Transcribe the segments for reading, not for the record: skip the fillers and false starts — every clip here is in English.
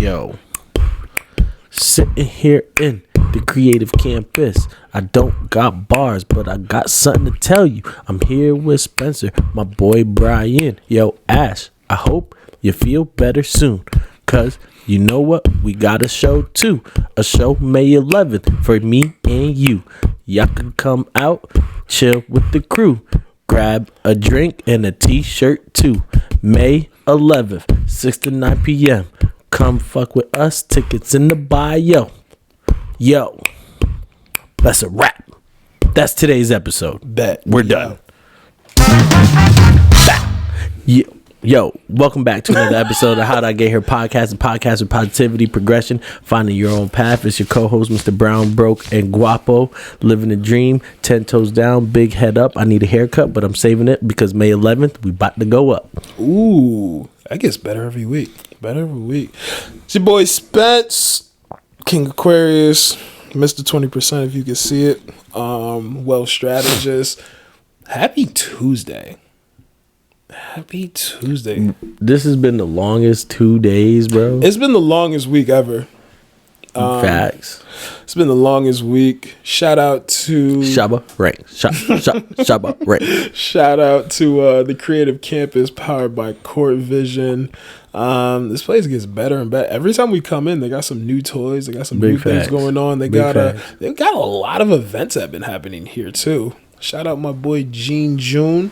Yo, sitting here in the creative campus. I don't got bars, but I got something to tell you. I'm here with Spencer, my boy Brian. Yo, Ash, I hope you feel better soon. Cause you know what? We got a show too. A show May 11th for me and you. Y'all can come out, chill with the crew. Grab a drink and a t-shirt too. May 11th, 6 to 9 p.m. Come fuck with us. Tickets in the bio. Yo, that's a wrap. That's today's episode. We're done. Yo, welcome back to another episode of How'd I Get Here podcast, a podcast with positivity, progression, finding your own path. It's your co-host, Mr. Brown, Broke, and Guapo, living a dream, 10 toes down, big head up. I need a haircut, but I'm saving it because May 11th, we about to go up. Ooh, that gets better every week. It's your boy Spence, King Aquarius, Mr. 20% if you can see it. Well strategist. Happy Tuesday. This has been the longest 2 days, bro. It's been the longest week ever. Facts. It's been the longest week. Shout out to Shabba Rank. Shabba Rank. Shout out to the Creative Campus powered by Court Vision. This place gets better and better. Every time we come in, they got some new toys. They got some new things going on. They got a lot of events that have been happening here too. Shout out my boy Gene June.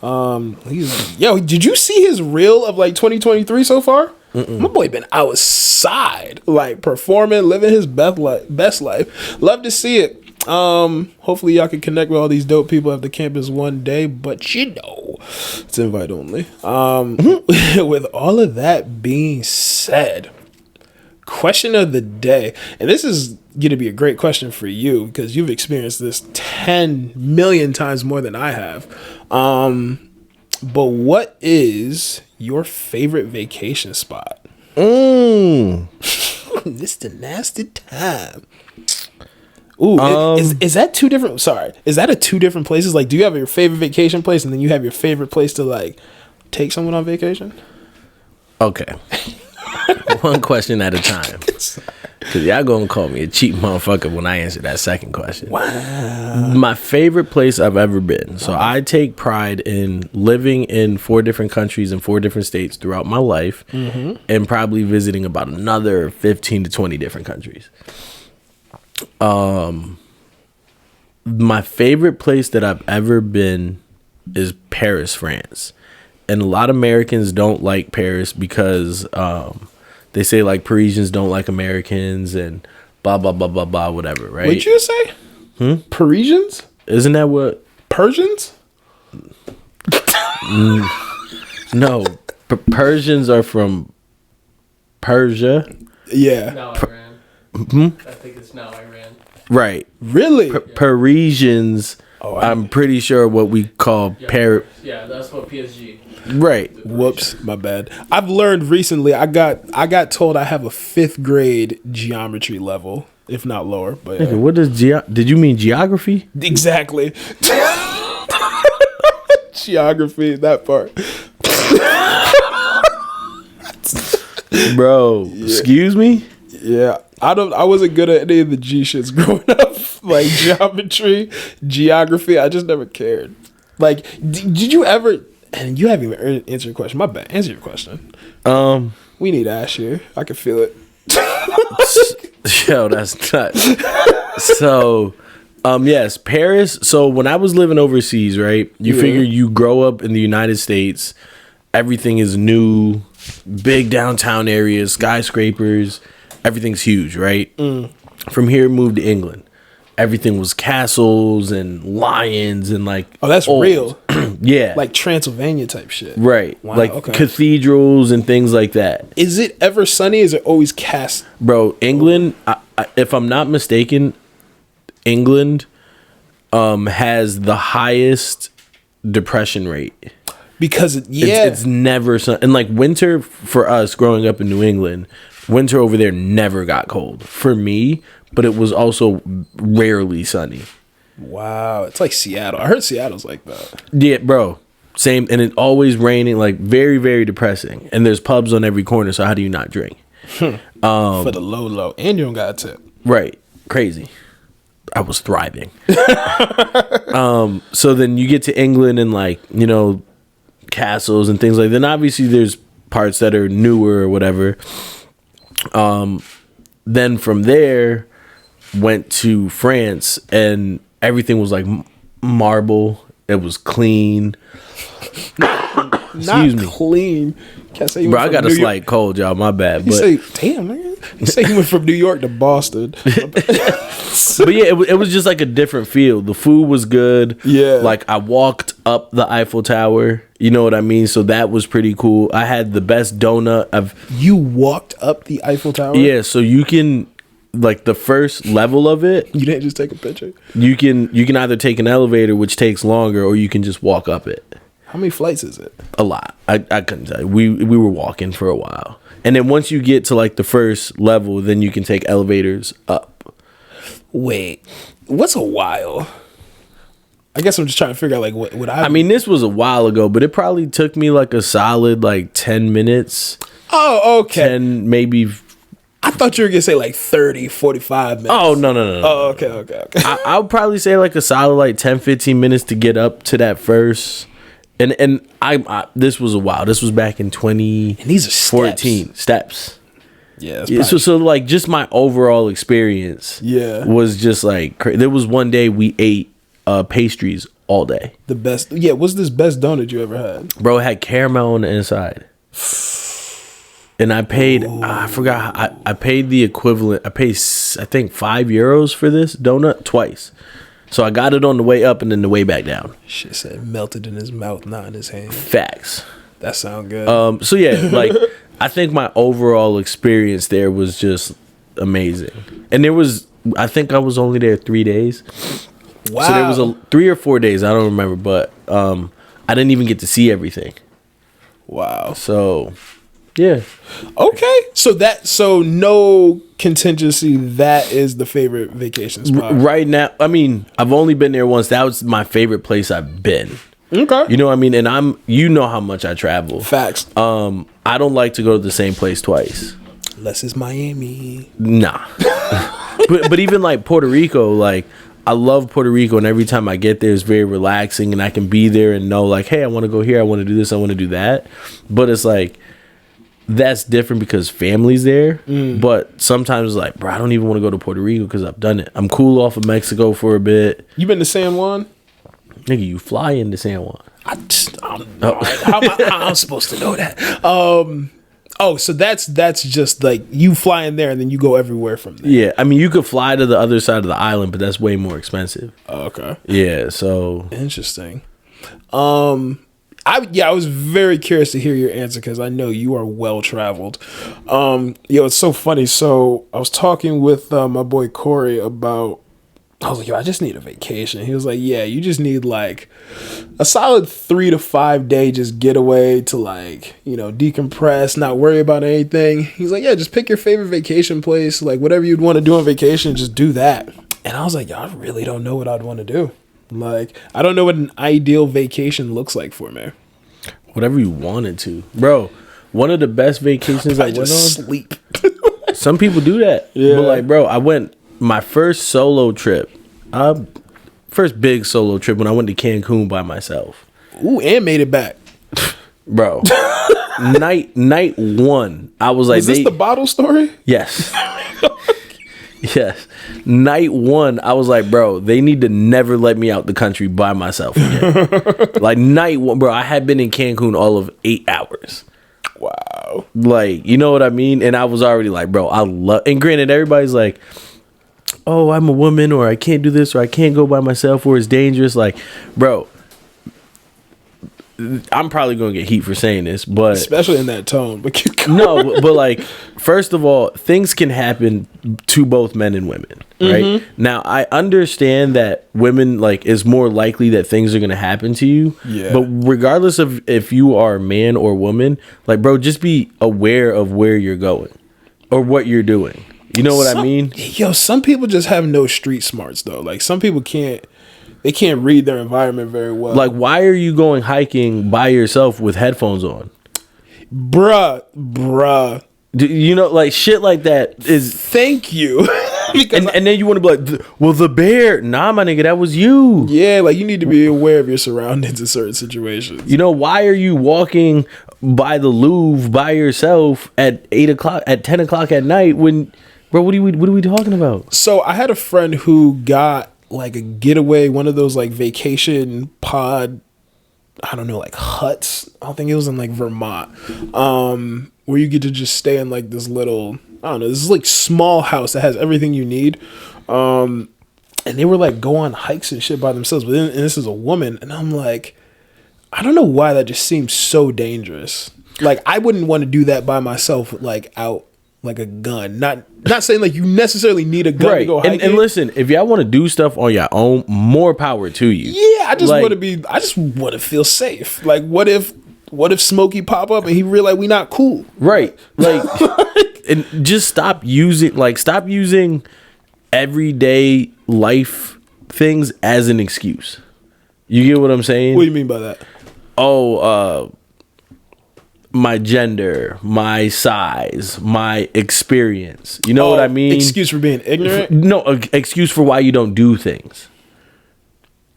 Did you see his reel of like 2023 so far? My boy been outside, like performing, living his best life. Love to see it. Hopefully y'all can connect with all these dope people at the campus one day, but you know, it's invite only. With all of that being said, question of the day, and this is going to be a great question for you because you've experienced this 10 million times more than I have. But what is your favorite vacation spot? This the nasty time. Ooh, is that two different? Sorry, is that a two different places? Like, do you have your favorite vacation place and then you have your favorite place to like take someone on vacation? Okay. One question at a time. Because y'all gonna call me a cheap motherfucker when I answer that second question. Wow. My favorite place I've ever been. So I take pride in living in 4 different countries and 4 different states throughout my life, and probably visiting about another 15 to 20 different countries. My favorite place that I've ever been is Paris, France. And a lot of Americans don't like Paris because they say like Parisians don't like Americans and blah, blah, blah, blah, blah, whatever, right? What'd you say? Parisians? Isn't that what? Persians? No. Persians are from Persia. Yeah. Now Iran. I think it's now Iran. Right. Really? Parisians, I'm pretty sure what we call Paris. Yeah, that's what PSG. Right. Whoops, my bad. I've learned recently. I got told I have a 5th grade geometry level, if not lower. But Okay, what does did you mean geography? exactly. Geography, that part. Bro, excuse me? Yeah, I wasn't good at any of the G shits growing up, like geometry, geography. I just never cared. Like, did you ever? And you haven't even answered your question. My bad. Answer your question. We need Ash here. I can feel it. Yo, that's nuts. So, yes, Paris. So when I was living overseas, right? You figure you grow up in the United States, everything is new, big downtown areas, skyscrapers, everything's huge, right? From here, moved to England. Everything was castles and lions and like that's old. real. Yeah, like Transylvania type shit. Right. Wow, like cathedrals and things like that. Is it ever sunny? Is it always cast? Bro, England, if I'm not mistaken, England has the highest depression rate. Because it's never sun. And like winter for us growing up in New England, winter over there never got cold for me, but it was also rarely sunny. Wow, it's like Seattle. I heard Seattle's like that. Yeah, bro. Same, and it always raining, like very, very depressing. And there's pubs on every corner, so how do you not drink? For the low, and you don't got a tip. Right. Crazy. I was thriving. So then you get to England and like, you know, castles and things like that. Then obviously there's parts that are newer or whatever. Then from there went to France and everything was like marble. It was clean. Not clean. Can't say you Bro, I went got from a New York- slight cold, y'all. My bad. You But say, damn, man. You say you went from New York to Boston. but yeah, it was just like a different feel. The food was good. Yeah. Like I walked up the Eiffel Tower. You know what I mean? So that was pretty cool. I had the best donut You walked up the Eiffel Tower? Yeah, so you can like the first level of it, You didn't just take a picture? you can either take an elevator, which takes longer, or you can just walk up it. How many flights is it? A lot. I couldn't tell you. We were walking for a while. And then once you get to like the first level, then you can take elevators up. Wait, what's a while? I guess I'm just trying to figure out like what I mean, this was a while ago, but it probably took me like a solid like 10 minutes. Oh, okay. 10 maybe. I thought you were gonna say like 30, 45 minutes. Oh, no. Oh, okay. I would probably say like a solid like 10, 15 minutes to get up to that first. And I this was a while. This was back in 2014. And these are Steps. Yeah. Yeah, so like just my overall experience was just like there was one day we ate pastries all day. The best. Yeah. What's this best donut you ever had? Bro, it had caramel on the inside. And I paid, I forgot, I paid the equivalent. I paid, I think, €5 for this donut twice. So I got it on the way up and then the way back down. Shit said melted in his mouth, not in his hand. Facts. That sound good. So yeah, like I think my overall experience there was just amazing. And there was, I think I was only there 3 days. Wow. So there was 3 or 4 days, I don't remember, but I didn't even get to see everything. Wow. So yeah. Okay. So no contingency. That is the favorite vacation spot. Right now, I mean, I've only been there once. That was my favorite place I've been. Okay. You know what I mean? And you know how much I travel. Facts. I don't like to go to the same place twice. Unless it's Miami. Nah. but even like Puerto Rico, like I love Puerto Rico, and every time I get there, it's very relaxing, and I can be there and know like, hey, I want to go here, I want to do this, I want to do that. But it's like that's different because family's there. But sometimes it's like, bro, I don't even want to go to Puerto Rico because I've done it. I'm cool off of Mexico for a bit. You been to San Juan? Nigga, you fly into San Juan. How am I supposed to know that? So that's just like you fly in there and then you go everywhere from there. Yeah, I mean, you could fly to the other side of the island, but that's way more expensive. Okay. Yeah, so Interesting. I was very curious to hear your answer because I know you are well traveled. It's so funny. So I was talking with my boy Corey about. I was like, I just need a vacation. He was like, yeah, you just need like a solid 3 to 5 day just getaway to like, decompress, not worry about anything. He's like, yeah, just pick your favorite vacation place, like whatever you'd want to do on vacation, just do that. And I was like, I really don't know what I'd want to do. Like, I don't know what an ideal vacation looks like for me. whatever you wanted to. Bro, one of the best vacations I went on. Sleep. Some people do that. Yeah. But like, bro, I went my first solo trip. First big solo trip when I went to Cancun by myself. Ooh, and made it back. Bro. night one. I was like, Is this the bottle story? Yes. Yes. Night one, I was like, bro, they need to never let me out the country by myself again. Like night one, bro, I had been in Cancun all of 8 hours. Wow. Like, you know what I mean? And I was already like, bro, I love, and granted, everybody's like, oh, I'm a woman, or I can't do this, or I can't go by myself, or it's dangerous. Like, bro, I'm probably gonna get heat for saying this, but especially in that tone. But no, but like, first of all, things can happen to both men and women, right? Mm-hmm. Now, I understand that women, like, is more likely that things are gonna happen to you. Yeah. But regardless of if you are man or woman, like, bro, just be aware of where you're going or what you're doing. You know what I mean? Yo, some people just have no street smarts though. Like some people can't read their environment very well. Like, why are you going hiking by yourself with headphones on? Bruh. You know, like shit like that is. Thank you. Because And then you want to be like, well, the bear. Nah, my nigga, that was you. yeah, like you need to be aware of your surroundings in certain situations. You know, why are you walking by the Louvre by yourself at 8 o'clock, at 10 o'clock at night when, bro, what are we talking about? So I had a friend who got like a getaway, one of those like vacation pod, I don't know, like huts. I don't think it was in like Vermont, where you get to just stay in like this little, I don't know, this is like small house that has everything you need. And they were like go on hikes and shit by themselves. But then, and this is a woman, and I'm like, I don't know why that just seems so dangerous. Like I wouldn't want to do that by myself, like out like a gun. Not saying like you necessarily need a gun to go hiking. And listen, if y'all want to do stuff on your own, more power to you. Yeah, I just Like- want to feel safe. Like what if Smokey pop up and he realize we not cool? Right. Like, and just stop using everyday life things as an excuse. You get what I'm saying? What do you mean by that? My gender, my size, my experience. You know what I mean? Excuse for being ignorant? No, excuse for why you don't do things.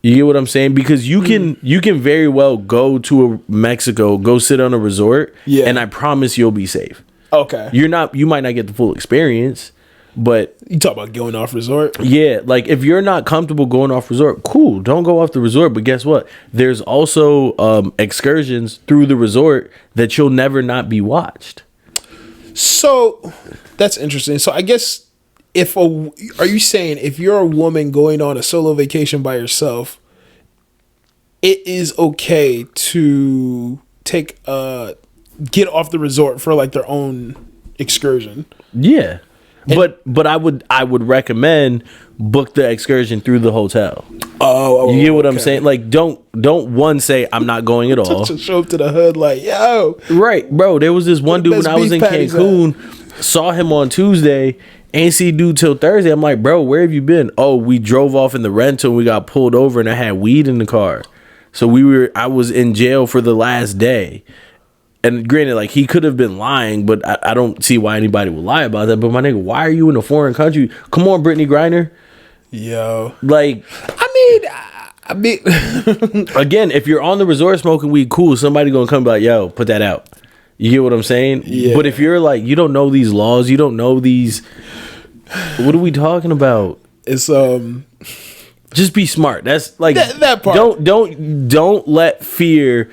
You get what I'm saying? Because you can very well go to Mexico, go sit on a resort, Yeah. and I promise you'll be safe. Okay. You might not get the full experience, but You talk about going off resort? yeah, like if you're not comfortable going off resort, cool, don't go off the resort. But guess what? There's also excursions through the resort that you'll never not be watched. So that's interesting. So I guess are you saying if you're a woman going on a solo vacation by yourself, it is okay to get off the resort for like their own excursion? Yeah. But I would recommend book the excursion through the hotel. Oh, You get what I'm saying? Like don't one say I'm not going at all. To show up to the hood like, yo, Right, bro. There was this one dude when Best I was in beef patties Cancun, saw him on Tuesday, ain't see dude till Thursday. I'm like, bro, where have you been? Oh, we drove off in the rental, we got pulled over and I had weed in the car. So I was in jail for the last day. And granted, like he could have been lying, but I don't see why anybody would lie about that. But my nigga, why are you in a foreign country? Come on, Brittany Griner. yo. Like, I mean, again, if you're on the resort smoking weed, cool. Somebody gonna come and be like, yo, put that out. You get what I'm saying? Yeah. But if you're like, you don't know these laws, you don't know these. What are we talking about? it's Just be smart. That's like that part. Don't let fear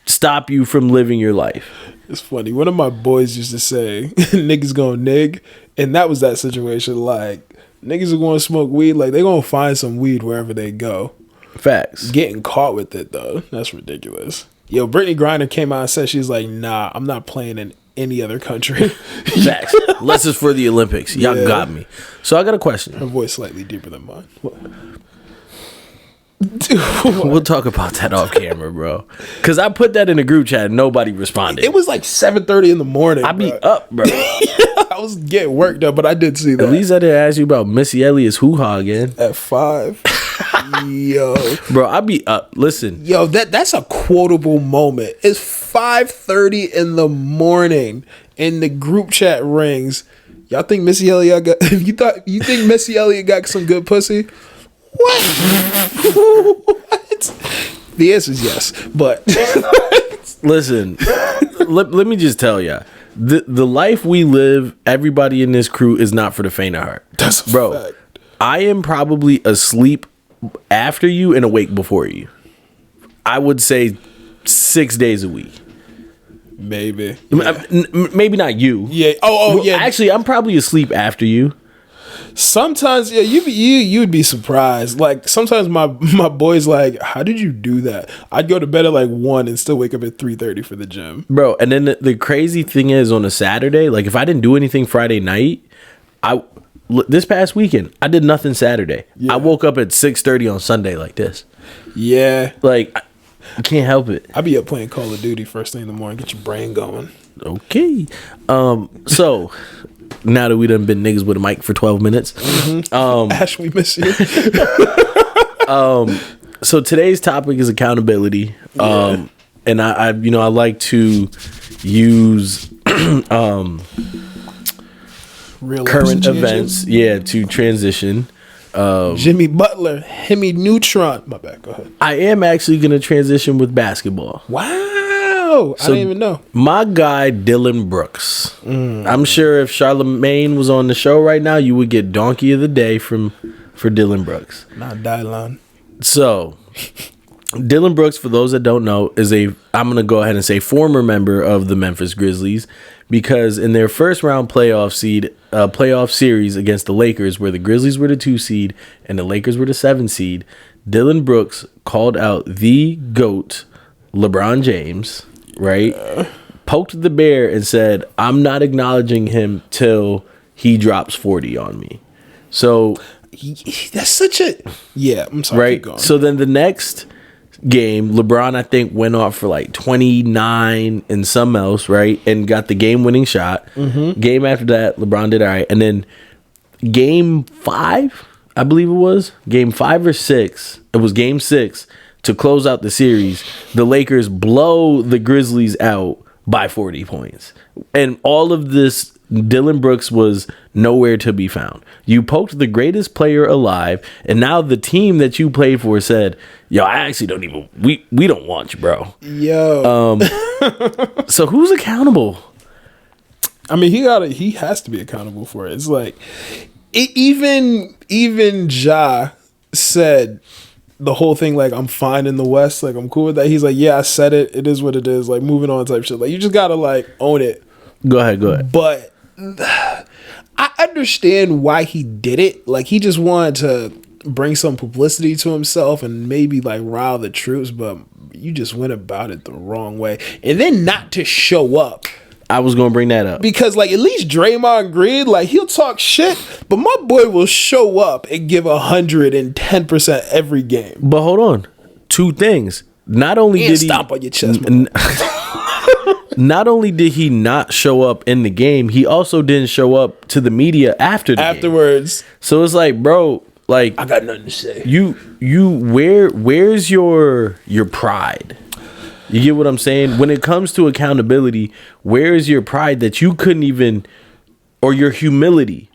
stop you from living your life. It's funny. One of my boys used to say, "Niggas gonna nig," and that was that situation. Like niggas are gonna smoke weed. Like they gonna find some weed wherever they go. Facts. Getting caught with it though, that's ridiculous. Yo, Brittany Griner came out and said she's like, "Nah, I'm not playing in any other country." Facts. Unless it's for the Olympics. Y'all Yeah. got me. So I got a question. Her voice slightly deeper than mine. What? We'll talk about that off camera, bro. Because I put that in a group chat and nobody responded. It was like 7:30 in the morning. I be bro. up, bro. I was getting worked up, but I did see that. At least I didn't ask you about Missy Elliott's hoo-ha again. At 5. Yo. Bro, I be up. Listen. Yo, that's a quotable moment. It's 5:30 in the morning and the group chat rings. Y'all think Missy Elliott got you think Missy Elliott got some good pussy? What? What? The answer is yes, but Listen, let me just tell ya, the life we live, everybody in this crew is not for the faint of heart. that's a Bro, fact. I am probably asleep after you and awake before you. I would say 6 days a week. Maybe. Maybe not you. Yeah. Oh, yeah. Actually, I'm probably asleep after you. Sometimes, yeah, you'd be surprised. Like sometimes my boy's like, "How did you do that?" I'd go to bed at like 1 and still wake up at 3:30 for the gym. Bro, and then the crazy thing is on a Saturday, like if I didn't do anything Friday night, this past weekend, I did nothing Saturday. Yeah. I woke up at 6:30 on Sunday like this. Yeah, Like, I can't help it. I be up playing Call of Duty first thing in the morning. Get your brain going. Okay. So now that we done been niggas with a mic for 12 minutes. Ash, we miss you. So today's topic is accountability. And I like to use Real current life events, to transition. Jimmy Butler, Hemi Neutron. My bad. Go ahead. I am actually going to transition with basketball. Wow, I didn't even know. My guy Dylan Brooks. I'm sure if Charlamagne was on the show right now, you would get Donkey of the Day for Dylan Brooks. Not Dylan. So, Dylan Brooks, for those that don't know, I'm going to go ahead and say former member of the Memphis Grizzlies, because in their first round playoff series against the Lakers, where the Grizzlies were the 2 seed and the Lakers were the 7 seed, Dylan Brooks called out the GOAT, LeBron James, right? Poked the bear and said, I'm not acknowledging him till he drops 40 on me. So that's such a I'm sorry. Right. Keep going. So then the next game, LeBron, I think, went off for like 29 and some else, right? And got the game-winning shot. Game after that, LeBron did all right. And then game 5, I believe it was, game 5 or 6, it was game 6, to close out the series, the Lakers blow the Grizzlies out by 40 points. And all of this, Dylan Brooks was nowhere to be found. You poked the greatest player alive, and now the team that you played for said, yo, I actually don't even, we don't want you, bro. Yo. So who's accountable? I mean, he has to be accountable for it. It's like, even Ja said the whole thing, like, I'm fine in the West, like, I'm cool with that. He's like, yeah, I said it. It is what it is. Like, moving on type shit. Like, you just gotta, like, own it. Go ahead. But I understand why he did it. Like, he just wanted to bring some publicity to himself and maybe, like, rile the troops, but you just went about it the wrong way. And then not to show up. I was going to bring that up. Because, like, at least Draymond Green, like, he'll talk shit, but my boy will show up and give 110% every game. But hold on. 2 things. Not only And did he stomp on your chest. not only did he not show up in the game, he also didn't show up to the media afterwards. Game. So it's like, bro, like, I got nothing to say. Where's your pride? You get what I'm saying? When it comes to accountability, where is your pride that you couldn't even, or your humility?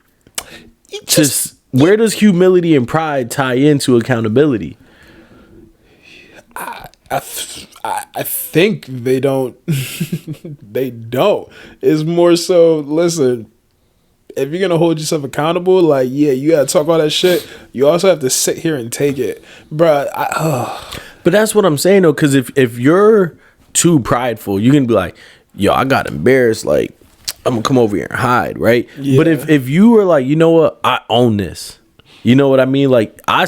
Where does humility and pride tie into accountability? I think they don't. They don't. It's more so, listen, if you're gonna hold yourself accountable, like, yeah, you gotta talk all that shit. You also have to sit here and take it, bruh. But that's what I'm saying, though, because if you're too prideful, you can be like, yo, I got embarrassed, like, I'm gonna come over here and hide, right? Yeah. But if you were like, you know what, I own this, you know what I mean? Like, I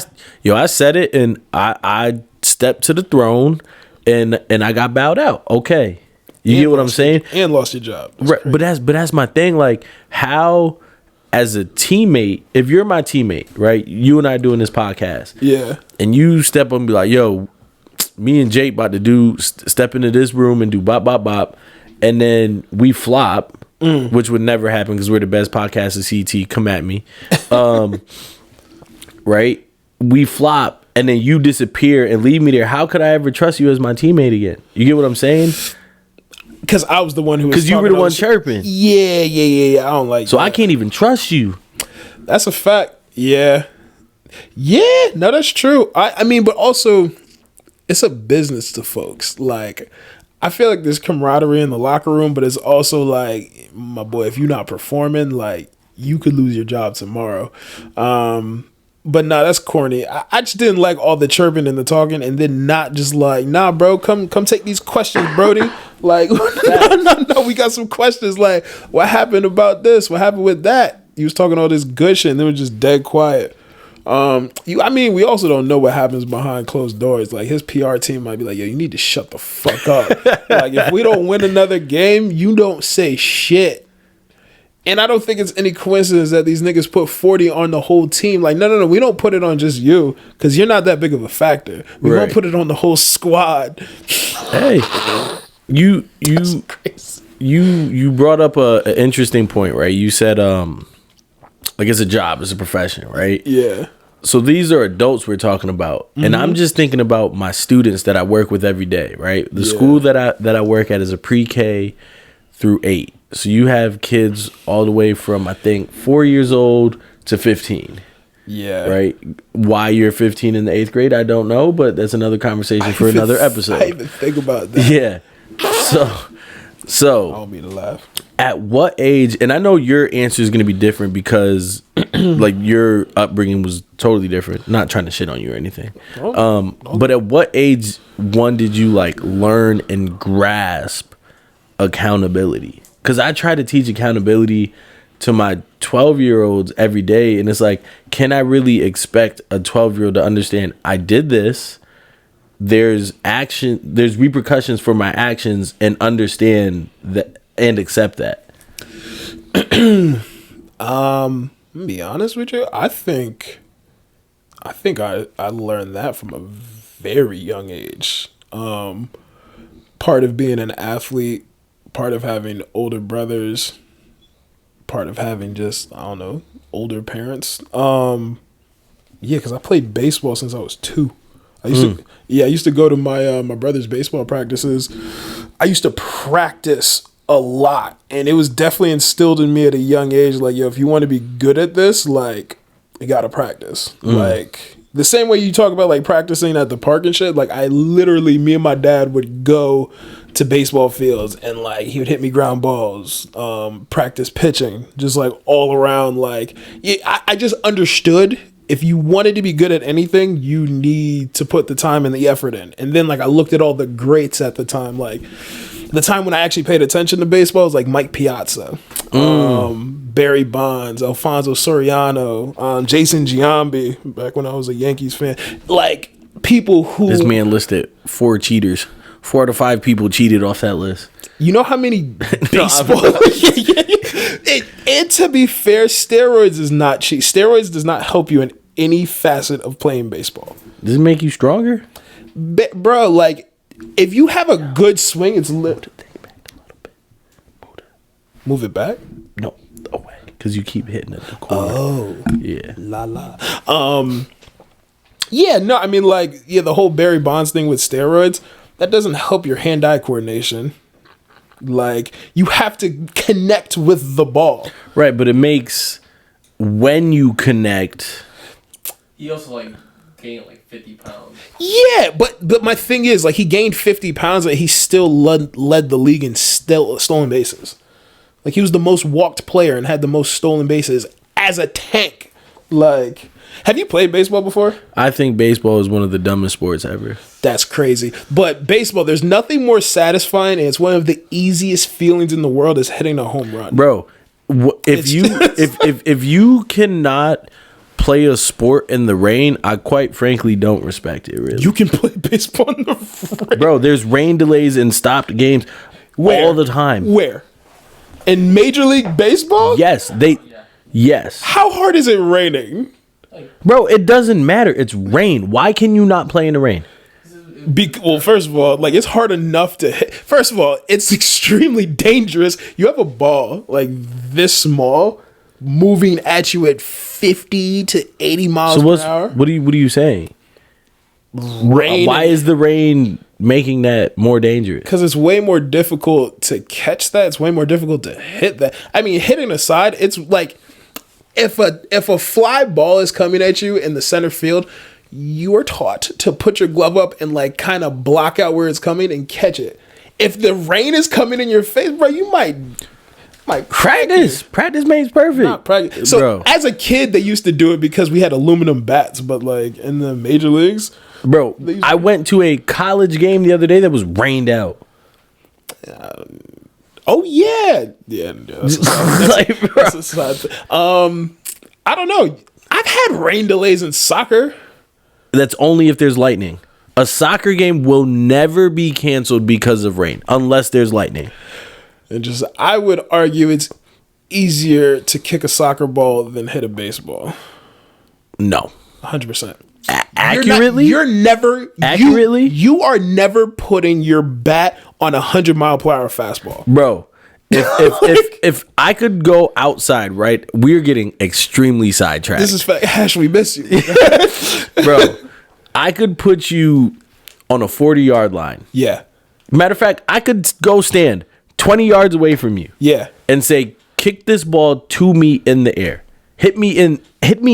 said it, and I stepped to the throne, and I got bowed out. Okay, you get what I'm saying? And lost your job, right? But that's my thing. Like, how, as a teammate, if you're my teammate, right? You and I doing this podcast, yeah, and you step up and be like, yo, me and Jake about to step into this room and do bop, bop, bop. And then we flop, which would never happen because we're the best podcast at CT. Come at me. Right? We flop and then you disappear and leave me there. How could I ever trust you as my teammate again? You get what I'm saying? Because I was the one who was, because you were the one chirping. Yeah. I don't like so that. I can't even trust you. That's a fact. Yeah. No, that's true. I mean, but also, it's a business to folks. Like, I feel like there's camaraderie in the locker room, but it's also like, my boy, if you're not performing, like, you could lose your job tomorrow. But nah, that's corny. I just didn't like all the chirping and the talking, and then not just like, nah, bro, come take these questions, Brody. Like, no, we got some questions. Like, what happened about this? What happened with that? You was talking all this good shit, and then we're just dead quiet. We also don't know what happens behind closed doors. Like, his PR team might be like, yo, you need to shut the fuck up. Like, if we don't win another game, you don't say shit. And I don't think it's any coincidence that these niggas put 40 on the whole team. Like, no, we don't put it on just you because you're not that big of a factor. We don't put it on the whole squad. Hey, you brought up an interesting point, right? You said, like, it's a job, it's a profession, right? Yeah. So these are adults we're talking about, and I'm just thinking about my students that I work with every day, right? The school that I work at is a pre-K through 8. So you have kids all the way from, I think, 4 years old to 15. Yeah. Right? Why you're 15 in the 8th grade, I don't know, but that's another conversation for another episode. I even think about that. Yeah. So I don't mean to laugh. at what age, and I know your answer is going to be different because like your upbringing was totally different. Not trying to shit on you or anything. But at what age, one, did you like learn and grasp accountability? Because I try to teach accountability to my 12-year-olds every day, and it's like, can I really expect a 12-year-old to understand I did this? There's repercussions for my actions, and understand that and accept that. Let me be honest with you. I think I learned that from a very young age. Part of being an athlete, part of having older brothers, part of having just, I don't know, older parents. Yeah, because I played baseball since I was 2. I used to go to my my brother's baseball practices. I used to practice a lot, and it was definitely instilled in me at a young age. Like, yo, if you want to be good at this, like, you gotta practice. Like, the same way you talk about like practicing at the park and shit. Like, me and my dad would go to baseball fields, and like he would hit me ground balls, practice pitching, just like all around. Like, yeah, I just understood. If you wanted to be good at anything, you need to put the time and the effort in. And then, like, I looked at all the greats at the time. Like, the time when I actually paid attention to baseball was, like, Mike Piazza, Barry Bonds, Alfonso Soriano, Jason Giambi, back when I was a Yankees fan. Like, people who... This man listed 4 cheaters. 4 out of 5 people cheated off that list. You know how many baseball... And to be fair, steroids is not cheap. Steroids does not help you in any facet of playing baseball. Does it make you stronger? Bro, like, if you have a good swing, it's lit. Move it back? No, away. Because you keep hitting it the corner. Oh. Yeah. La la. Yeah, no, I mean, like, yeah, the whole Barry Bonds thing with steroids, that doesn't help your hand-eye coordination. Like, you have to connect with the ball. Right, but it makes, when you connect... He also, like, gained, like, 50 pounds. Yeah, but my thing is, like, he gained 50 pounds, and he still led the league in stolen bases. Like, he was the most walked player and had the most stolen bases as a tank. Like, have you played baseball before? I think baseball is one of the dumbest sports ever. That's crazy. But baseball, there's nothing more satisfying, and it's one of the easiest feelings in the world is hitting a home run. Bro, if you cannot play a sport in the rain, I quite frankly don't respect it, really. You can play baseball in the rain. Bro, there's rain delays and stopped games all the time. Where? In Major League Baseball? Yes, yes. How hard is it raining? Bro, it doesn't matter. It's rain. Why can you not play in the rain? Well, first of all, like, it's hard enough to hit. First of all, it's extremely dangerous. You have a ball like this small moving at you at 50 to 80 miles per hour. What are you saying? Rain. Why is the rain making that more dangerous? Because it's way more difficult to catch that. It's way more difficult to hit that. I mean, hitting aside, it's like if a fly ball is coming at you in the center field, you are taught to put your glove up and like kind of block out where it's coming and catch it. If the rain is coming in your face, bro, you might practice. Practice makes perfect. Not practice. So, bro, as a kid, they used to do it because we had aluminum bats, but like in the major leagues, bro, I went to a college game the other day that was rained out. Oh yeah. That's a side thing. I don't know. I've had rain delays in soccer. That's only if there's lightning. A soccer game will never be canceled because of rain, unless there's lightning. And I would argue it's easier to kick a soccer ball than hit a baseball. No. 100%. Accurately? You're never... Accurately? You are never putting your bat on 100-mile-per-hour fastball. Bro, if I could go outside, right, we're getting extremely sidetracked. This is fact. Ash, we miss you. Bro, I could put you on a 40-yard line. Yeah. Matter of fact, I could go stand 20 yards away from you. Yeah. and say, kick this ball to me in the air. Hit me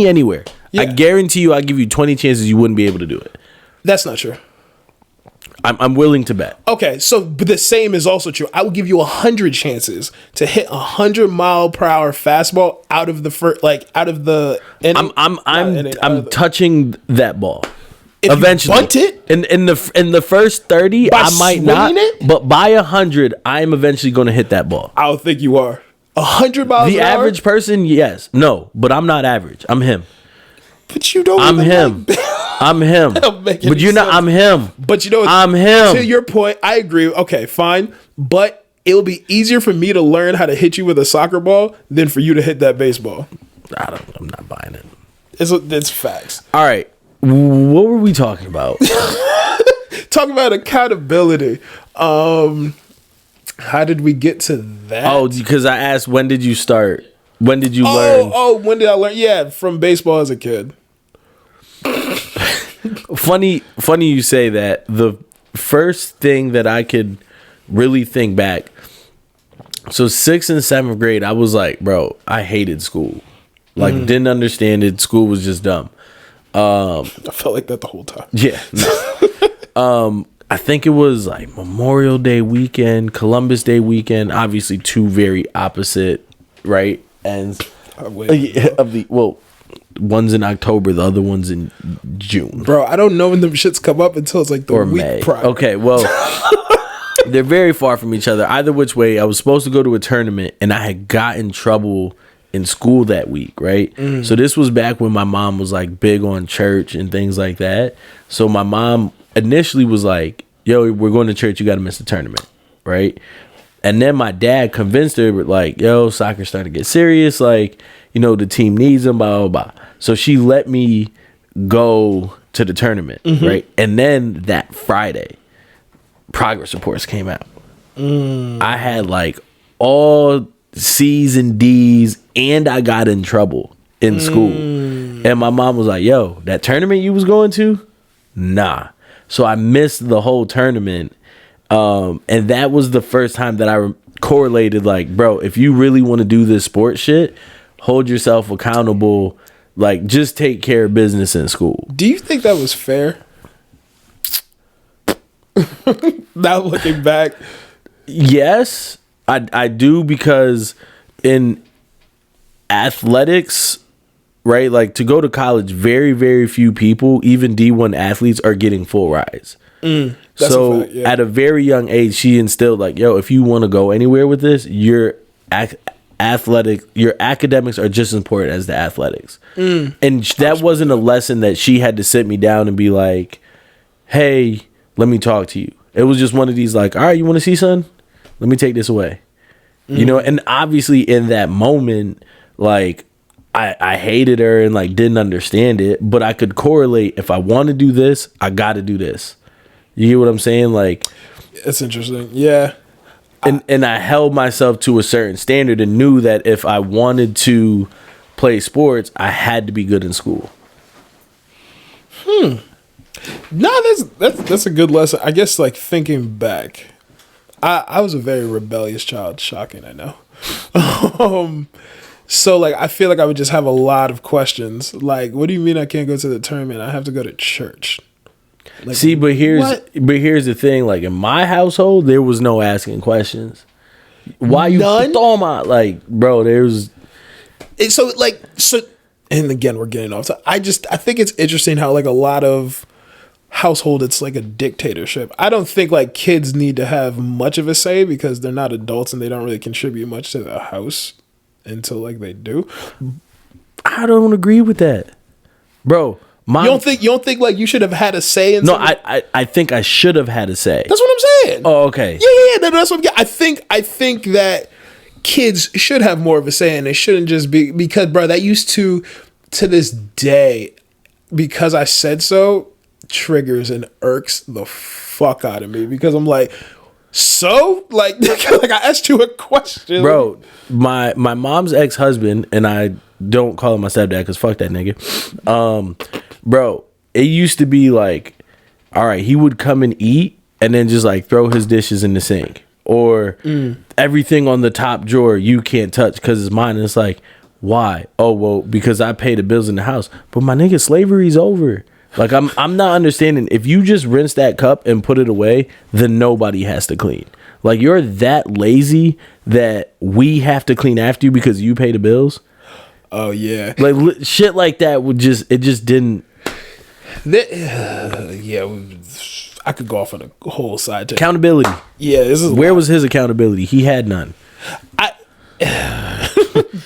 anywhere. Yeah. I guarantee you, I give you 20 chances you wouldn't be able to do it. That's not true. I'm willing to bet. Okay, so but the same is also true. I will give you 100 chances to hit 100-mile-per-hour fastball out of the inning. I'm touching that ball. If Eventually, you bunt it in the first 30, I might not. it? But by 100, I am eventually going to hit that ball. I don't think you are. 100 miles The an hour? average person, yes, no, but I'm not average. I'm him. But you don't. I'm even him. like- I'm him. Don't make But any you're not. sense. I'm him. But you know, I'm him. To your point, I agree. Okay, fine. But it'll be easier for me to learn how to hit you with a soccer ball than for you to hit that baseball. I'm not buying it. It's facts. All right. What were we talking about? Talking about accountability. How did we get to that? Oh, because I asked, when did you start? When did you learn? Oh, when did I learn? Yeah, from baseball as a kid. Funny you say that. The first thing that I could really think back. So 6th and 7th grade, I was like, bro, I hated school. Like, didn't understand it. School was just dumb. I felt like that the whole time. Yeah. No. I think it was like Memorial Day weekend, Columbus Day weekend. Obviously, two very opposite, right? Ends of the one's in October, the other one's in June. Bro, I don't know when them shits come up until it's like the Or week May. prior. Okay, well, they're very far from each other. Either which way, I was supposed to go to a tournament, and I had got in trouble in school that week, right? So this was back when my mom was like big on church and things like that. So my mom initially was like, yo, we're going to church, you got to miss the tournament, right? And then my dad convinced her, like, yo, soccer's starting to get serious. Like, you know, the team needs them, blah, blah, blah. So she let me go to the tournament, right? And then that Friday, progress reports came out. I had like all C's and D's, and I got in trouble in school. And my mom was like, yo, that tournament you was going to? Nah. So I missed the whole tournament. And that was the first time that I correlated, like, bro, if you really want to do this sports shit, hold yourself accountable. Like, just take care of business in school. Do you think that was fair? Now looking back. Yes, I do, because in athletics, right, like to go to college, very, very few people, even D1 athletes, are getting full rides. So a fact, yeah. at a very young age, she instilled like, yo, if you want to go anywhere with this, your academics are just as important as the athletics. And that wasn't a lesson that she had to sit me down and be like, hey, let me talk to you. It was just one of these like, all right, you want to see something? Let me take this away. You know, and obviously in that moment, like, I hated her and like didn't understand it, but I could correlate, if I want to do this, I got to do this. You get what I'm saying? Like, It's interesting. Yeah. and I held myself to a certain standard and knew that if I wanted to play sports, I had to be good in school. No, that's a good lesson. I guess, like, thinking back, I was a very rebellious child. Shocking, I know. So, like, I feel like I would just have a lot of questions. Like, what do you mean I can't go to the tournament? I have to go to church. Like, See, but here's what? the thing. Like, in my household, there was no asking questions. Why you None? throw my, like, bro? There's And again, we're getting off. I think it's interesting how, like, a lot of household, it's like a dictatorship. I don't think like kids need to have much of a say because they're not adults and they don't really contribute much to the house until like they do. I don't agree with that, bro. You don't think like you should have had a say in No, something? I think I should have had a say. That's what I'm saying. Oh, okay. Yeah. That's what I'm getting. I think that kids should have more of a say, and they shouldn't just be, because, bro, that used to this day, because I said so, triggers and irks the fuck out of me, because I'm like, so like, like I asked you a question, Bro. My mom's ex-husband, and I don't call him my stepdad because fuck that nigga. Bro, it used to be like, all right, he would come and eat and then just like throw his dishes in the sink, or everything on the top drawer you can't touch because it's mine. And it's like, why? Oh, well, because I pay the bills in the house. But my nigga, slavery's over. Like, I'm not understanding. If you just rinse that cup and put it away, then nobody has to clean. Like, you're that lazy that we have to clean after you because you pay the bills. Oh yeah, like shit like that would just didn't. Yeah, I could go off on a whole side tangent. Accountability. Yeah, this is where was his accountability? He had none.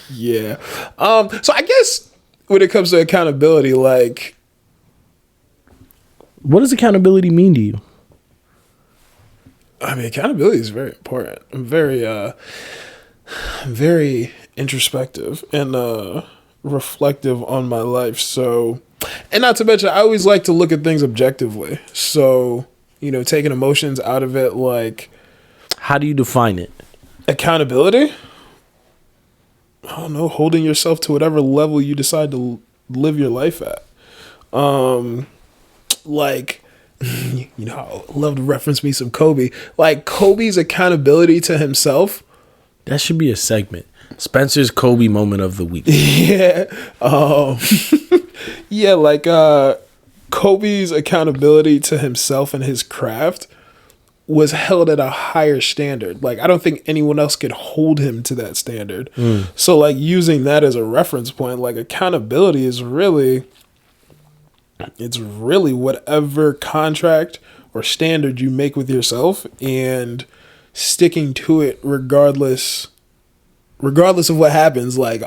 Yeah. So I guess when it comes to accountability, like, what does accountability mean to you? I mean, accountability is very important. I'm very introspective and reflective on my life. So, and not to mention, I always like to look at things objectively. So, taking emotions out of it, like, how do you define it? Accountability? I don't know, holding yourself to whatever level you decide to live your life at. Like, I love to reference me some Kobe. Like, Kobe's accountability to himself. That should be a segment. Spencer's Kobe moment of the week. Yeah. Yeah, like, Kobe's accountability to himself and his craft was held at a higher standard. Like, I don't think anyone else could hold him to that standard. So, like, using that as a reference point, like, accountability is really whatever contract or standard you make with yourself and sticking to it regardless of what happens. Like,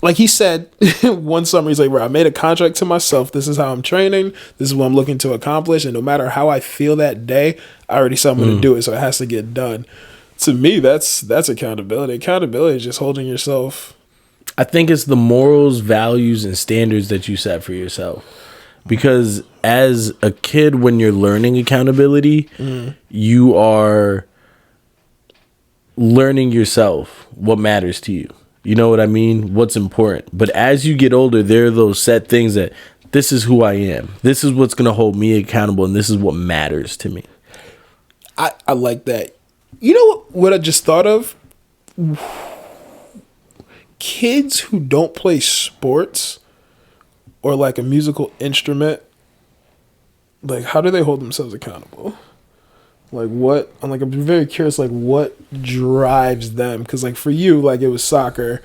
like he said one summer, he's like, bro, I made a contract to myself. This is how I'm training. This is what I'm looking to accomplish. And no matter how I feel that day, I already said I'm going to do it. So it has to get done. To me, that's accountability. Accountability is just holding yourself. I think it's the morals, values, and standards that you set for yourself. Because as a kid, when you're learning accountability, you are learning yourself what matters to you. You know what I mean? What's important. But as you get older, there are those set things that this is who I am. This is what's going to hold me accountable, and this is what matters to me. I like that. You know what I just thought of? Kids who don't play sports or like a musical instrument, like, how do they hold themselves accountable? Like, what? I'm very curious, like, what drives them? Because, like, for you, like, it was soccer.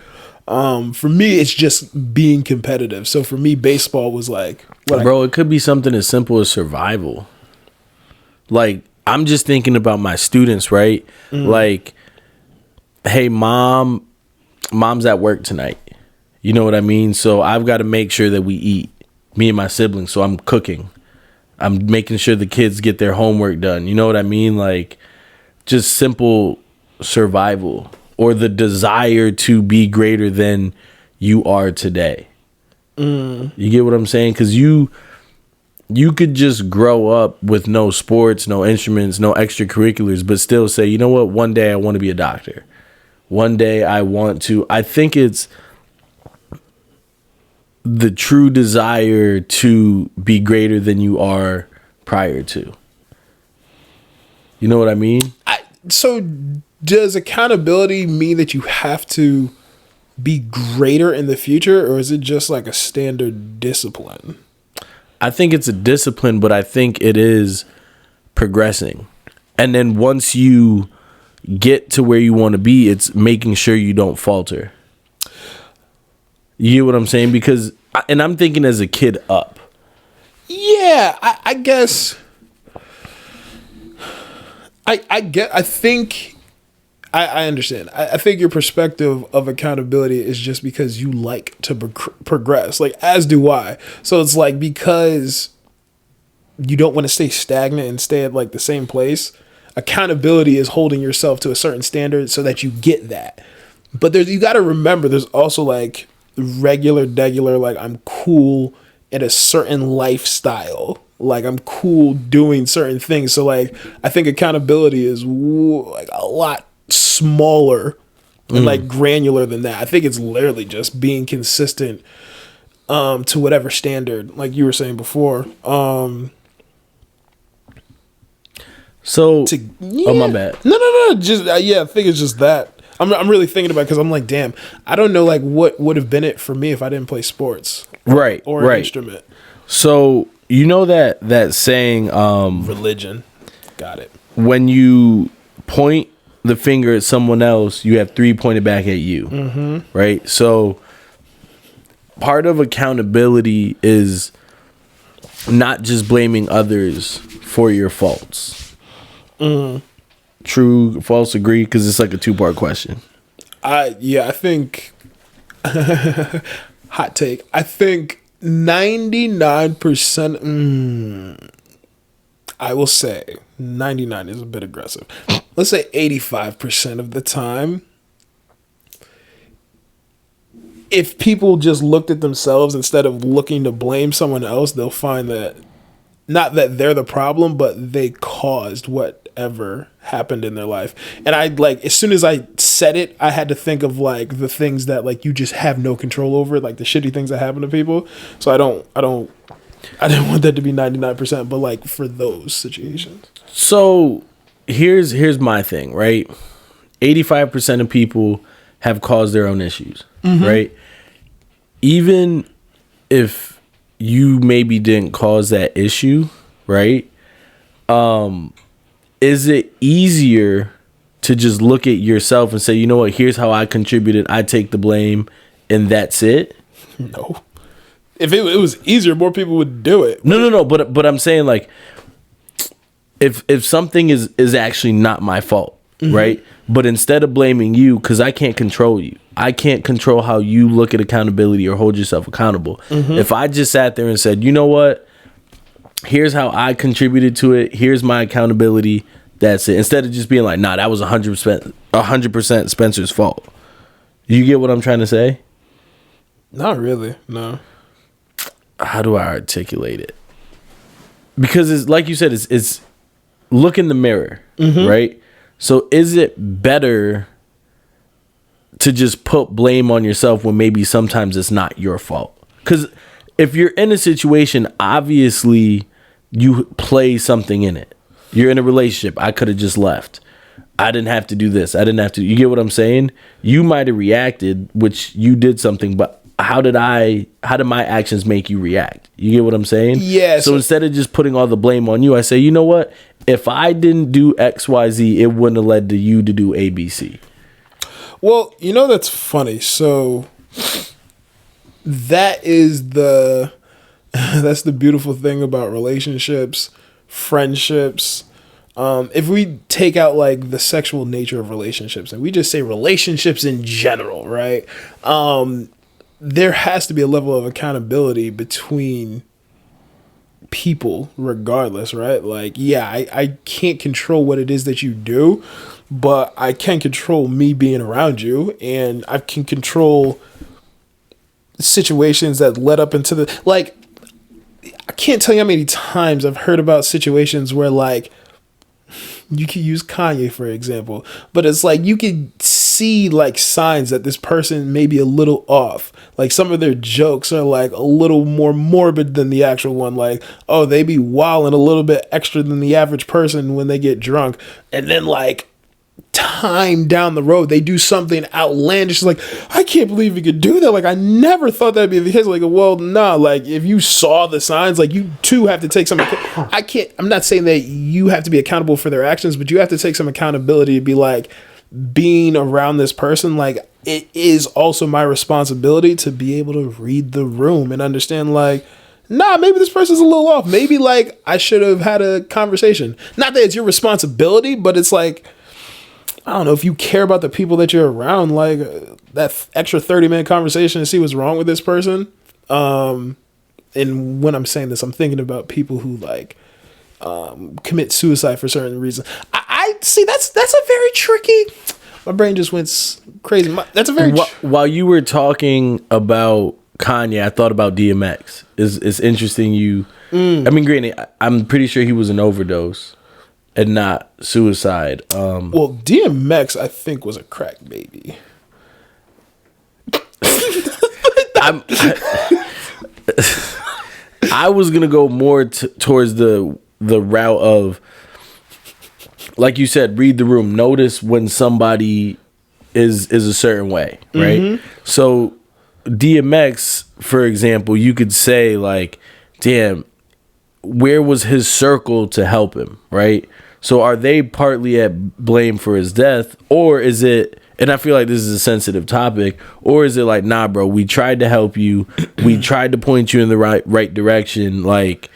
For me, it's just being competitive. So for me, baseball was like, bro, it could be something as simple as survival. Like, I'm just thinking about my students, right? Like, hey, mom's at work tonight. You know what I mean? So I've got to make sure that we eat, me and my siblings. So I'm cooking. I'm making sure the kids get their homework done. You know what I mean? Like, just simple survival or the desire to be greater than you are today. You get what I'm saying? Because you could just grow up with no sports, no instruments, no extracurriculars, but still say, you know what? One day I want to be a doctor. One day I want to. I think it's the true desire to be greater than you are prior to. You know what I mean? So does accountability mean that you have to be greater in the future, or is it just like a standard discipline? I think it's a discipline, but I think it is progressing. And then once you get to where you want to be, it's making sure you don't falter. You get what I'm saying? Because, and I'm thinking as a kid up. Yeah, I guess. I understand. I think your perspective of accountability is just because you like to progress, like, as do I. So it's like, because you don't want to stay stagnant and stay at like the same place, accountability is holding yourself to a certain standard so that you get that. But you got to remember, there's also like regular, like, I'm cool in a certain lifestyle. Like, I'm cool doing certain things. So like, I think accountability is like a lot smaller and like granular than that. I think it's literally just being consistent to whatever standard, like you were saying before. So, Yeah. oh my bad. No. Just yeah, I think it's just that. I'm really thinking about it because I'm like, damn, I don't know like what would have been it for me if I didn't play sports, Right, or an right. instrument. So you know that saying, Religion, got it. when you point the finger at someone else, you have 3 pointed back at you, right? So part of accountability is not just blaming others for your faults. True, false, agree? Because it's like a 2-part question. I think hot take. I think 99%. I will say 99 is a bit aggressive. Let's say 85% of the time, if people just looked at themselves instead of looking to blame someone else, they'll find that not that they're the problem, but they caused whatever happened in their life. And I like, as soon as I said it, I had to think of like the things that like you just have no control over, like the shitty things that happen to people. So I didn't want that to be 99%, but like for those situations. So here's my thing, right? 85% of people have caused their own issues, right? Even if you maybe didn't cause that issue, right? Is it easier to just look at yourself and say, you know what, here's how I contributed, I take the blame, and that's it? No. If it was easier, more people would do it. No. But I'm saying, like, if something is actually not my fault, right? But instead of blaming you, because I can't control you, I can't control how you look at accountability or hold yourself accountable. If I just sat there and said, you know what, here's how I contributed to it, here's my accountability, that's it. Instead of just being like, nah, that was 100% Spencer's fault. You get what I'm trying to say? Not really. No. How do I articulate it? Because it's like you said, it's look in the mirror, right? So is it better to just put blame on yourself when maybe sometimes it's not your fault? Because if you're in a situation, obviously you play something in it. You're in a relationship. I could have just left. I didn't have to do this. I didn't have to. You get what I'm saying? You might have reacted, which you did something, but how did my actions make you react? You get what I'm saying? Yeah. So instead of just putting all the blame on you, I say, you know what? If I didn't do X, Y, Z, it wouldn't have led to you to do A, B, C. Well, you know, that's funny. So that is that's the beautiful thing about relationships, friendships. If we take out like the sexual nature of relationships and we just say relationships in general, right? There has to be a level of accountability between people regardless, right? Like, yeah, I can't control what it is that you do, but I can control me being around you, and I can control situations that led up into the, like, I can't tell you how many times I've heard about situations where, like, you could use Kanye, for example, but it's like you could see like signs that this person may be a little off. Like some of their jokes are like a little more morbid than the actual one. Like, oh, they be wilding a little bit extra than the average person when they get drunk. And then like time down the road, they do something outlandish. Like, I can't believe you could do that. Like, I never thought that'd be the case. Like, well, nah, like if you saw the signs, like you too have to take some, I'm not saying that you have to be accountable for their actions, but you have to take some accountability to be like, being around this person, like it is also my responsibility to be able to read the room and understand like, nah, maybe this person's a little off. Maybe like I should have had a conversation. Not that it's your responsibility, but it's like, I don't know, if you care about the people that you're around, like that extra 30-minute conversation to see what's wrong with this person. And when I'm saying this, I'm thinking about people who like commit suicide for certain reasons. I see that's a very tricky. My brain just went crazy. That's a very while you were talking about Kanye, I thought about DMX. It's interesting. I mean, granted, I'm pretty sure he was an overdose and not suicide. Well, DMX, I think, was a crack baby. I was gonna go more towards the route of like you said, read the room. Notice when somebody is a certain way, right? So DMX, for example, you could say like, damn, where was his circle to help him, right? So are they partly at blame for his death, or is it, and I feel like this is a sensitive topic, or is it like, nah, bro, we tried to help you, we tried to point you in the right direction, like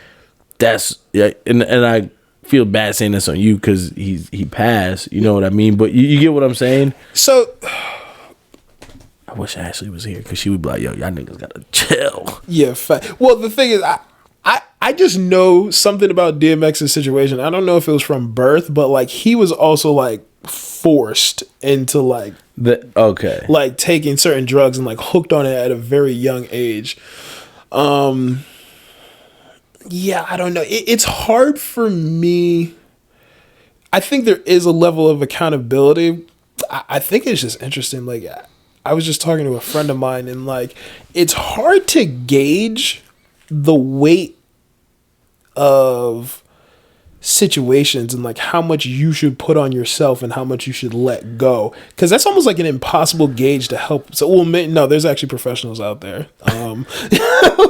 that's, yeah, and I feel bad saying this on you because he passed, you know what I mean? But you get what I'm saying? So I wish Ashley was here because she would be like, yo, y'all niggas gotta chill. yeah, well, the thing is, I just know something about DMX's situation. I don't know if it was from birth, but like he was also like forced into like like taking certain drugs and like hooked on it at a very young age. Yeah, I don't know. It's hard for me. I think there is a level of accountability. I think it's just interesting. Like I was just talking to a friend of mine, and like it's hard to gauge the weight of situations and like how much you should put on yourself and how much you should let go, because that's almost like an impossible gauge to help. So no, there's actually professionals out there,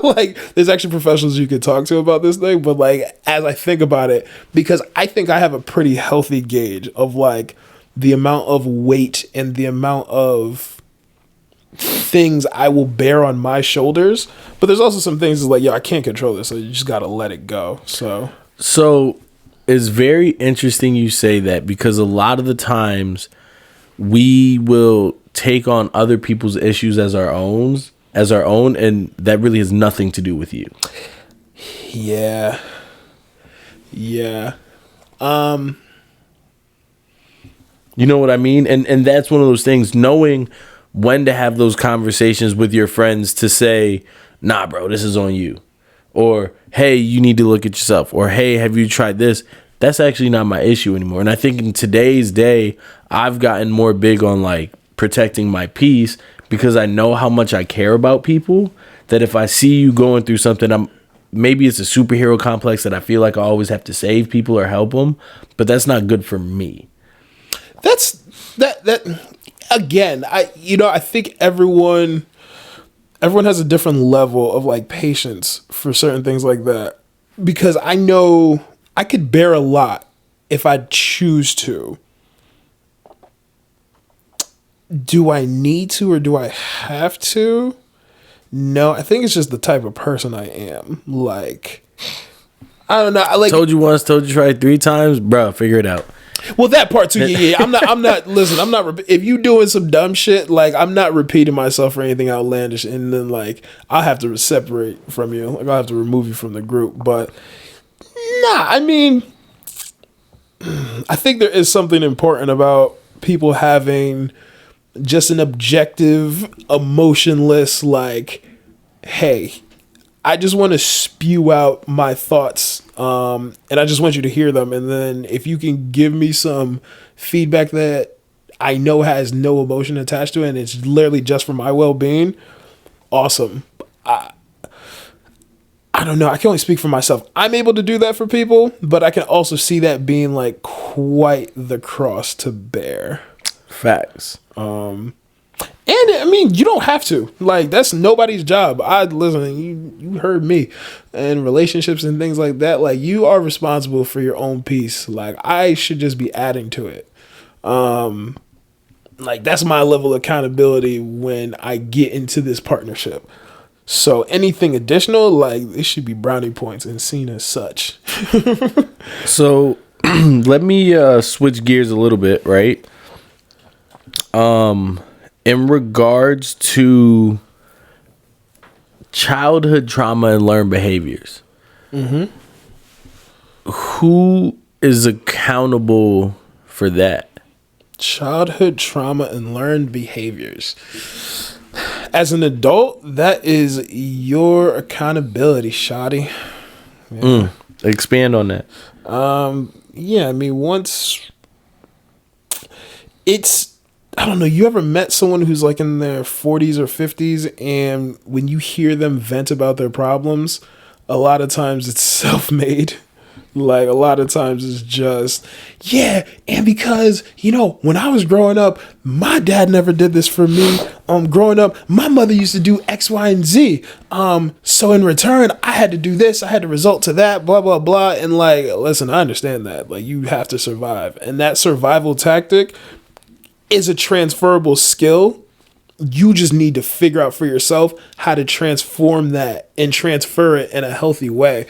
like there's actually professionals you could talk to about this thing. But like as I think about it, because I think I have a pretty healthy gauge of like the amount of weight and the amount of things I will bear on my shoulders, but there's also some things that's like, yo, I can't control this, so you just gotta let it go. So it's very interesting you say that, because a lot of the times we will take on other people's issues as our own, and that really has nothing to do with you. Yeah. You know what I mean? And that's one of those things, knowing when to have those conversations with your friends to say, nah, bro, this is on you. Or, hey, you need to look at yourself. Or, hey, have you tried this? That's actually not my issue anymore. And I think in today's day, I've gotten more big on like protecting my peace, because I know how much I care about people, that if I see you going through something, maybe it's a superhero complex that I feel like I always have to save people or help them, but that's not good for me. That again, I think everyone has a different level of like patience for certain things like that, because I know I could bear a lot if I choose to. Do I need to, or do I have to? No, I think it's just the type of person I am. Like, I don't know. I like told you once, told you try 3 times, bro. Figure it out. Well, that part too. Yeah. I'm not. Listen, I'm not. If you doing some dumb shit, like I'm not repeating myself for anything outlandish, and then like I'll have to separate from you. Like I'll have to remove you from the group. But nah, I mean, I think there is something important about people having just an objective, emotionless, like, hey, I just want to spew out my thoughts, and I just want you to hear them. And then if you can give me some feedback that I know has no emotion attached to it, and it's literally just for my well-being, awesome. I don't know. I can only speak for myself. I'm able to do that for people, but I can also see that being like quite the cross to bear. Facts. And I mean, you don't have to. Like, that's nobody's job. You heard me. And relationships and things like that, like, you are responsible for your own peace. Like, I should just be adding to it. Like, that's my level of accountability when I get into this partnership. So anything additional, like, it should be brownie points and seen as such. So let me switch gears a little bit, right? In regards to childhood trauma and learned behaviors, who is accountable for that? Childhood trauma and learned behaviors. As an adult, that is your accountability, Shotty. Yeah. Expand on that. Yeah, I mean, once it's, I don't know, you ever met someone who's like in their 40s or 50s, and when you hear them vent about their problems, a lot of times it's self-made. Like a lot of times it's just, yeah, and because, when I was growing up, my dad never did this for me. Growing up, my mother used to do X, Y, and Z. So in return, I had to do this, I had to result to that, blah, blah, blah. And like, listen, I understand that. Like, you have to survive. And that survival tactic is a transferable skill. You just need to figure out for yourself how to transform that and transfer it in a healthy way.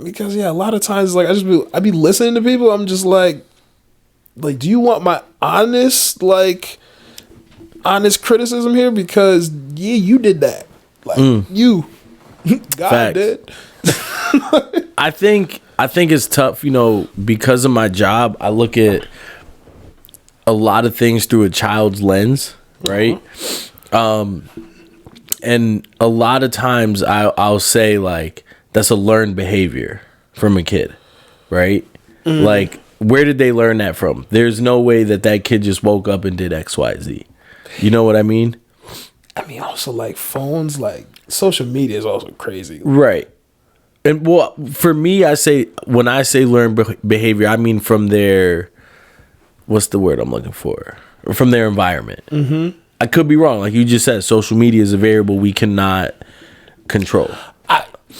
Because a lot of times, like, I be listening to people. I'm just like, do you want my honest criticism here? Because you did that. Like you, God Facts. did. I think it's tough, because of my job. I look at a lot of things through a child's lens, right? And a lot of times I'll say like, that's a learned behavior from a kid, right? Like, where did they learn that from? There's no way that kid just woke up and did X, Y, Z. You know what I mean? I mean, also like phones, like social media is also crazy. Right. And well, for me, when I say learned behavior, I mean from their, what's the word I'm looking for? Or from their environment. Mm-hmm. I could be wrong. Like you just said, social media is a variable we cannot control.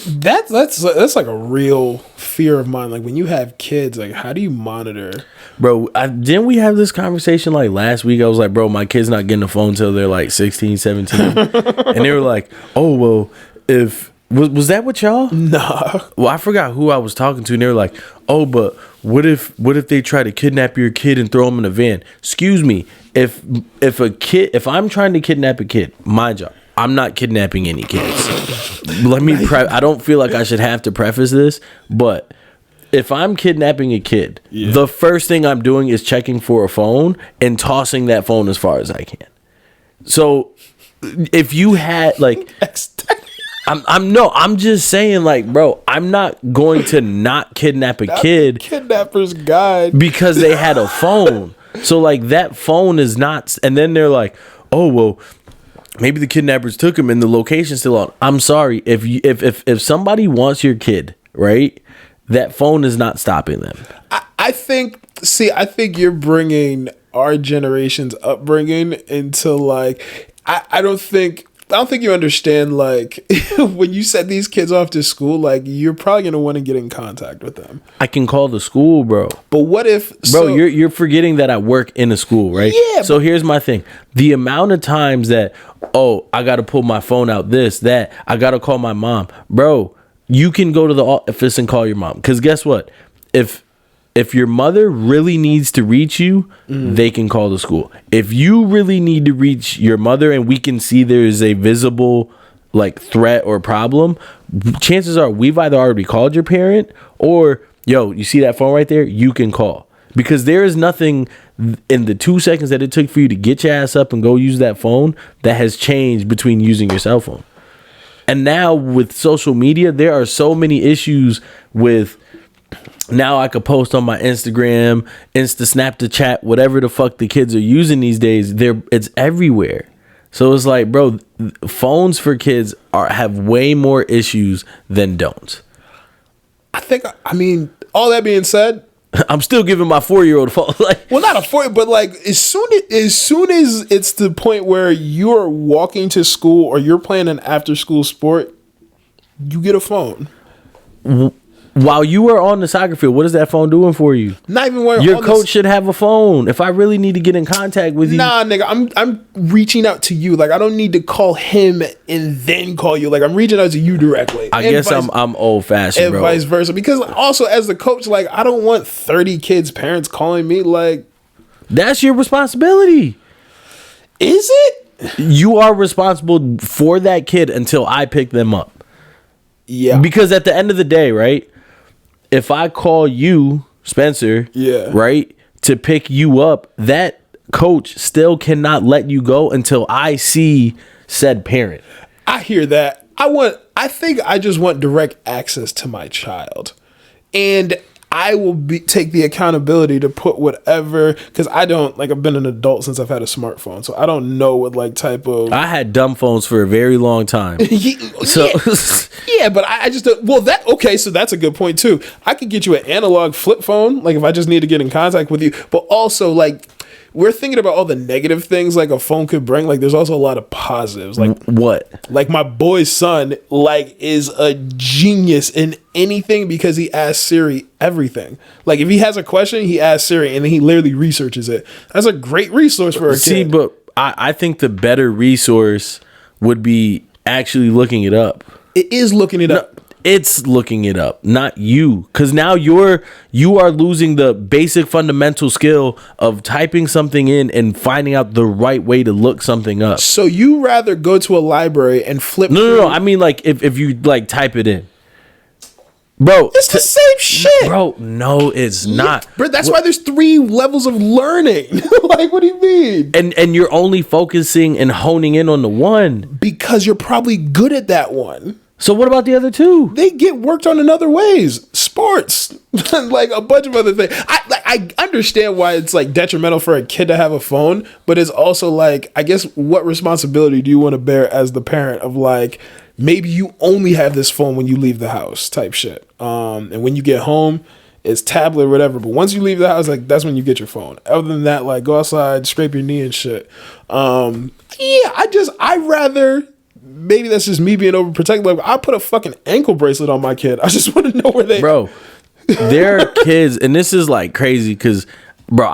That's like a real fear of mine. Like when you have kids, like how do you monitor? Bro, didn't we have this conversation like last week? I was like, bro, my kid's not getting a phone till they're like 16, 17. And they were like, oh, well, if... Was that what y'all? Nah. Well, I forgot who I was talking to, and they were like, "Oh, but what if they try to kidnap your kid and throw him in a van?" Excuse me, if I'm trying to kidnap a kid, my job, I'm not kidnapping any kids. Let me I don't feel like I should have to preface this, but if I'm kidnapping a kid, the first thing I'm doing is checking for a phone and tossing that phone as far as I can. So, if you had like. I'm just saying, like, bro, I'm not going to not kidnap a kid. Kidnapper's guide. Because they had a phone. So, like, that phone is not. And then they're like, oh, well, maybe the kidnappers took him and the location's still on. I'm sorry. If somebody wants your kid, right, that phone is not stopping them. I think you're bringing our generation's upbringing into, like, I don't think you understand, like, when you send these kids off to school, like, you're probably going to want to get in contact with them. I can call the school, bro. But what if... Bro, you're forgetting that I work in a school, right? Yeah. So here's my thing. The amount of times that, I got to pull my phone out, that, I got to call my mom. Bro, you can go to the office and call your mom. Because guess what? If your mother really needs to reach you, they can call the school. If you really need to reach your mother and we can see there is a visible like threat or problem, chances are we've either already called your parent or, you see that phone right there? You can call. Because there is nothing in the 2 seconds that it took for you to get your ass up and go use that phone that has changed between using your cell phone. And now with social media, there are so many issues with... Now I could post on my Instagram, Snapchat, whatever the fuck the kids are using these days. It's everywhere. So it's like, bro, phones for kids have way more issues than don't. I mean, all that being said, I'm still giving my 4-year-old a phone. Like, well, not a 4, but like as soon as it's the point where you're walking to school or you're playing an after school sport, you get a phone. While you were on the soccer field, what is that phone doing for you? Not even when your coach should have a phone. If I really need to get in contact with you, nah, nigga, I'm reaching out to you. Like I don't need to call him and then call you. Like I'm reaching out to you directly. I guess I'm old fashioned, bro. And vice versa. Because also as the coach, like I don't want 30 kids' parents calling me. Like that's your responsibility. Is it? You are responsible for that kid until I pick them up. Yeah. Because at the end of the day, right? If I call you, Spencer, right, to pick you up, that coach still cannot let you go until I see said parent. I hear that. I think I just want direct access to my child. And I will take the accountability to put whatever, because I don't, like, I've been an adult since I've had a smartphone, so I don't know what, like, type of. I had dumb phones for a very long time. So yeah, but I just don't, well, okay, so that's a good point too. I could get you an analog flip phone, like if I just need to get in contact with you, but also like we're thinking about all the negative things like a phone could bring. Like there's also a lot of positives. Like what? Like my boy's son, like, is a genius in anything because he asks Siri everything. Like if he has a question, he asks Siri and then he literally researches it. That's a great resource for a kid. See, but I think the better resource would be actually looking it up. It is looking it up. It's looking it up, not you. Because now you are losing the basic fundamental skill of typing something in and finding out the right way to look something up. So you rather go to a library and flip No. I mean, like, if you, like, type it in. Bro. It's the same shit. Bro, no, it's not. Bro, that's why there's 3 levels of learning. Like, what do you mean? And you're only focusing and honing in on the one. Because you're probably good at that one. So what about the other 2? They get worked on in other ways. Sports. Like a bunch of other things. I understand why it's like detrimental for a kid to have a phone, but it's also like, I guess, what responsibility do you want to bear as the parent of like, maybe you only have this phone when you leave the house type shit. And when you get home, it's tablet or whatever. But once you leave the house, like that's when you get your phone. Other than that, like go outside, scrape your knee and shit. I rather, maybe that's just me being overprotective. Like I put a fucking ankle bracelet on my kid. I just want to know where they. Bro, there are kids, and this is like crazy because, bro,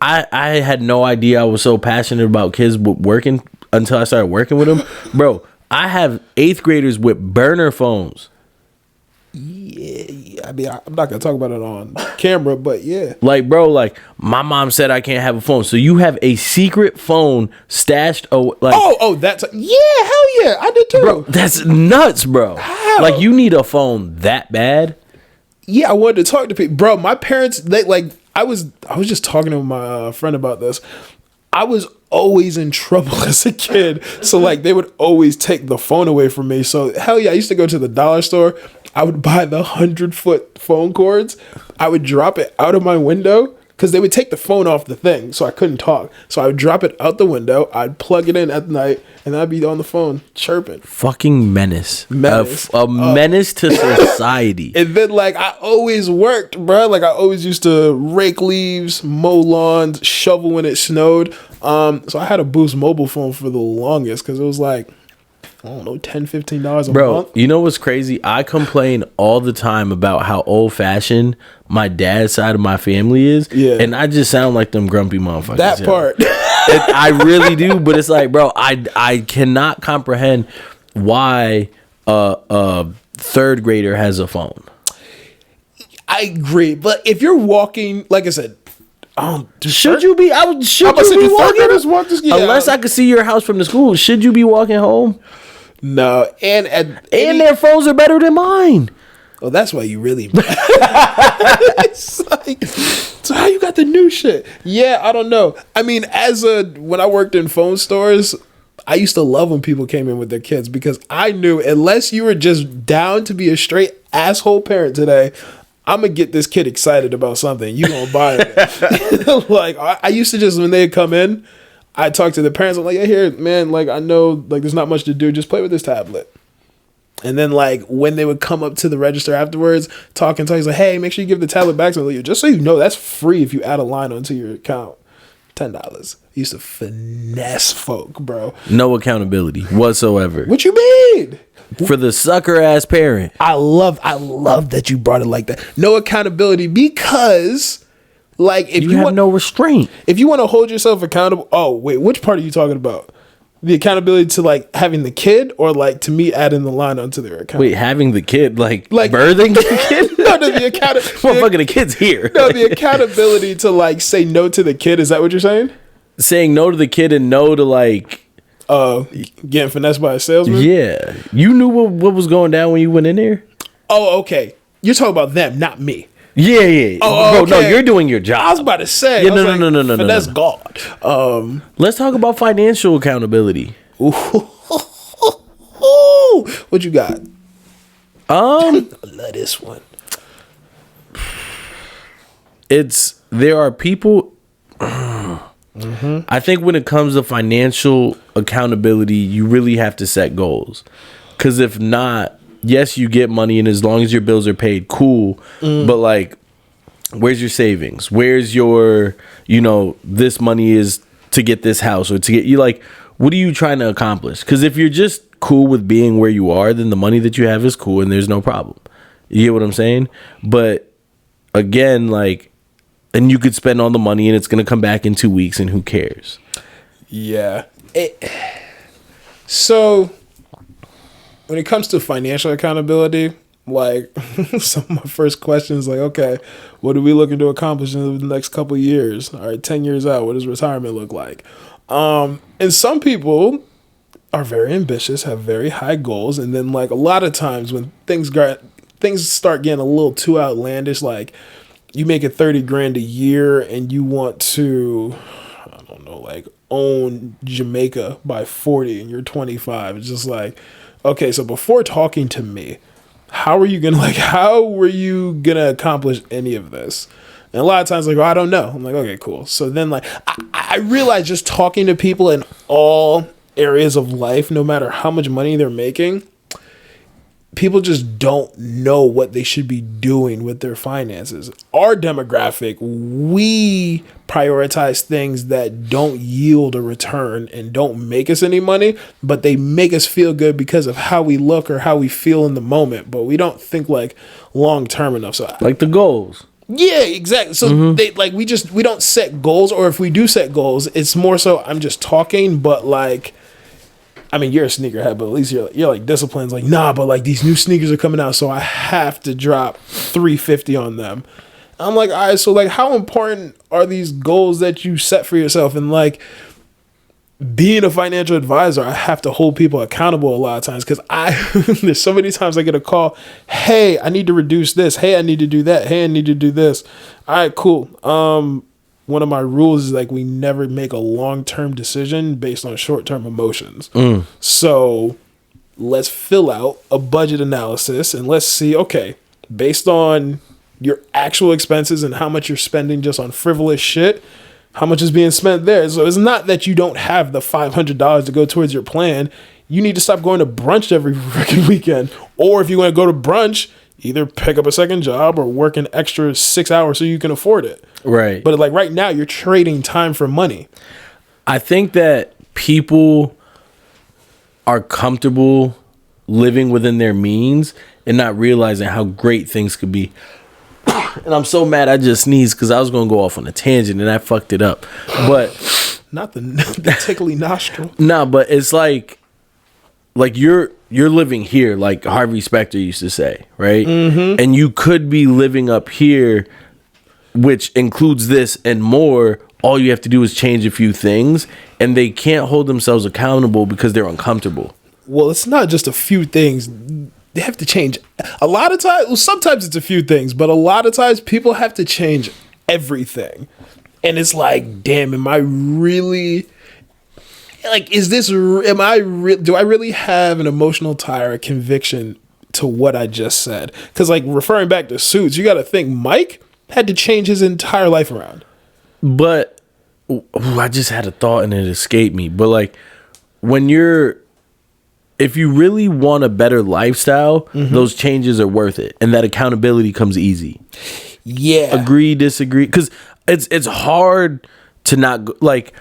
I had no idea I was so passionate about kids working until I started working with them. Bro, I have 8th graders with burner phones. Yeah, I mean, I'm not gonna talk about it on camera, but yeah. Like, bro, like my mom said I can't have a phone, so you have a secret phone stashed away. Like, that's yeah, hell yeah, I did too. Bro, that's nuts, bro. How? Like, you need a phone that bad? Yeah, I wanted to talk to people, bro. My parents, they like, I was just talking to my friend about this. I was always in trouble as a kid, so like they would always take the phone away from me. So hell yeah, I used to go to the dollar store. I would buy the 100-foot phone cords. I would drop it out of my window because they would take the phone off the thing, so I couldn't talk. So I would drop it out the window. I'd plug it in at night, and I'd be on the phone chirping. Fucking menace. Menace. A menace to society. And then, like, I always worked, bro. Like, I always used to rake leaves, mow lawns, shovel when it snowed. So I had a Boost mobile phone for the longest because it was like, I don't know, $10, $15 a month. Bro, you know what's crazy? I complain all the time about how old-fashioned my dad's side of my family is. Yeah. And I just sound like them grumpy motherfuckers. That part. I really do, but it's like, bro, I cannot comprehend why a 3rd grader has a phone. I agree. But if you're walking, like I said, should you be? Should you be walking? Unless I could see your house from the school, should you be walking home? No, and their phones are better than mine. Oh, that's why you really. It's like, so how you got the new shit? Yeah, I don't know. I mean, when I worked in phone stores, I used to love when people came in with their kids because I knew unless you were just down to be a straight asshole parent today, I'm gonna get this kid excited about something. You gonna buy it? Like I used to just when they'd come in, I'd talk to the parents. I'm like, yeah, here, man. Like I know, like there's not much to do. Just play with this tablet. And then like when they would come up to the register afterwards, talking, he's like, hey, make sure you give the tablet back to me. Just so you know, that's free if you add a line onto your account. $10. Used to finesse folk, bro. No accountability whatsoever. What you mean? For the sucker ass parent. I love that you brought it like that. No accountability because like if you have want no restraint. If you want to hold yourself accountable, oh wait, which part are you talking about? The accountability to like having the kid or like to me adding the line onto their account? Wait, having the kid, like birthing the kid? No, the motherfucker, the kid's here. No, the accountability to like say no to the kid. Is that what you're saying? Saying no to the kid and no to like getting finessed by a salesman? Yeah. You knew what was going down when you went in there? Oh, okay. You're talking about them, not me. Yeah. Oh, bro, okay. no, you're doing your job. I was about to say. Yeah, no. Finesse God. Let's talk about financial accountability. Ooh. What you got? I love this one. there are people. I think when it comes to financial accountability, you really have to set goals. Because if not, yes, you get money, and as long as your bills are paid, cool. But like, where's your savings? Where's your, this money is to get this house or to get you, like, what are you trying to accomplish? Because if you're just cool with being where you are, then the money that you have is cool and there's no problem. You get what I'm saying? But again, like, and you could spend all the money and it's going to come back in 2 weeks and who cares? Yeah. So when it comes to financial accountability, like some of my first questions, like, okay, what are we looking to accomplish in the next couple of years? All right, 10 years out, what does retirement look like? And some people are very ambitious, have very high goals, and then like a lot of times when things start getting a little too outlandish, like you make it 30 grand a year and you want to, I don't know, like own Jamaica by 40 and you're 25. It's just like, okay, so before talking to me, how were you gonna accomplish any of this? And a lot of times, like, oh, I don't know. I'm like, okay, cool. So then, like, I realize just talking to people in all areas of life, no matter how much money they're making, people just don't know what they should be doing with their finances. Our demographic, we prioritize things that don't yield a return and don't make us any money, but they make us feel good because of how we look or how we feel in the moment. But we don't think like long term enough. So like the goals. Yeah, exactly. So they like we don't set goals, or if we do set goals, it's more so I'm just talking, but like, I mean, you're a sneakerhead, but at least you're like disciplined. Like, nah, but like these new sneakers are coming out, so I have to drop $350 on them. I'm like, all right, so like, how important are these goals that you set for yourself? And like, being a financial advisor, I have to hold people accountable a lot of times because there's so many times I get a call, hey, I need to reduce this. Hey, I need to do that. Hey, I need to do this. All right, cool. One of my rules is like we never make a long-term decision based on short-term emotions. So let's fill out a budget analysis and let's see, okay, based on your actual expenses and how much you're spending just on frivolous shit, how much is being spent there. So it's not that you don't have the $500 to go towards your plan. You need to stop going to brunch every freaking weekend. Or if you want to go to brunch, either pick up a second job or work an extra 6 hours so you can afford it. Right. But like right now, you're trading time for money. I think that people are comfortable living within their means and not realizing how great things could be. And I'm so mad I just sneezed because I was going to go off on a tangent and I fucked it up. But not the tickly nostril. Nah, but it's like you're living here, like Harvey Specter used to say, right? And you could be living up here, which includes this and more. All you have to do is change a few things, and they can't hold themselves accountable because they're uncomfortable. Well, it's not just a few things. They have to change a lot of times. Well, sometimes it's a few things, but a lot of times people have to change everything. And it's like, damn, am I really like, do I really have an emotional tie or a conviction to what I just said? Because like referring back to Suits, you got to think Mike had to change his entire life around. But I just had a thought and it escaped me. But like if you really want a better lifestyle, those changes are worth it. And that accountability comes easy. Yeah. Agree, disagree. Because it's hard to not, like,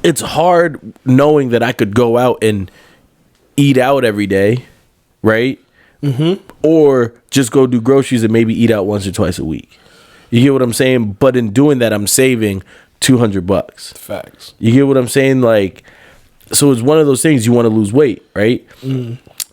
it's hard knowing that I could go out and eat out every day, right? Or just go do groceries and maybe eat out once or twice a week. You get what I'm saying? But in doing that, I'm saving $200. Facts. You get what I'm saying? Like, so it's one of those things, you want to lose weight, right?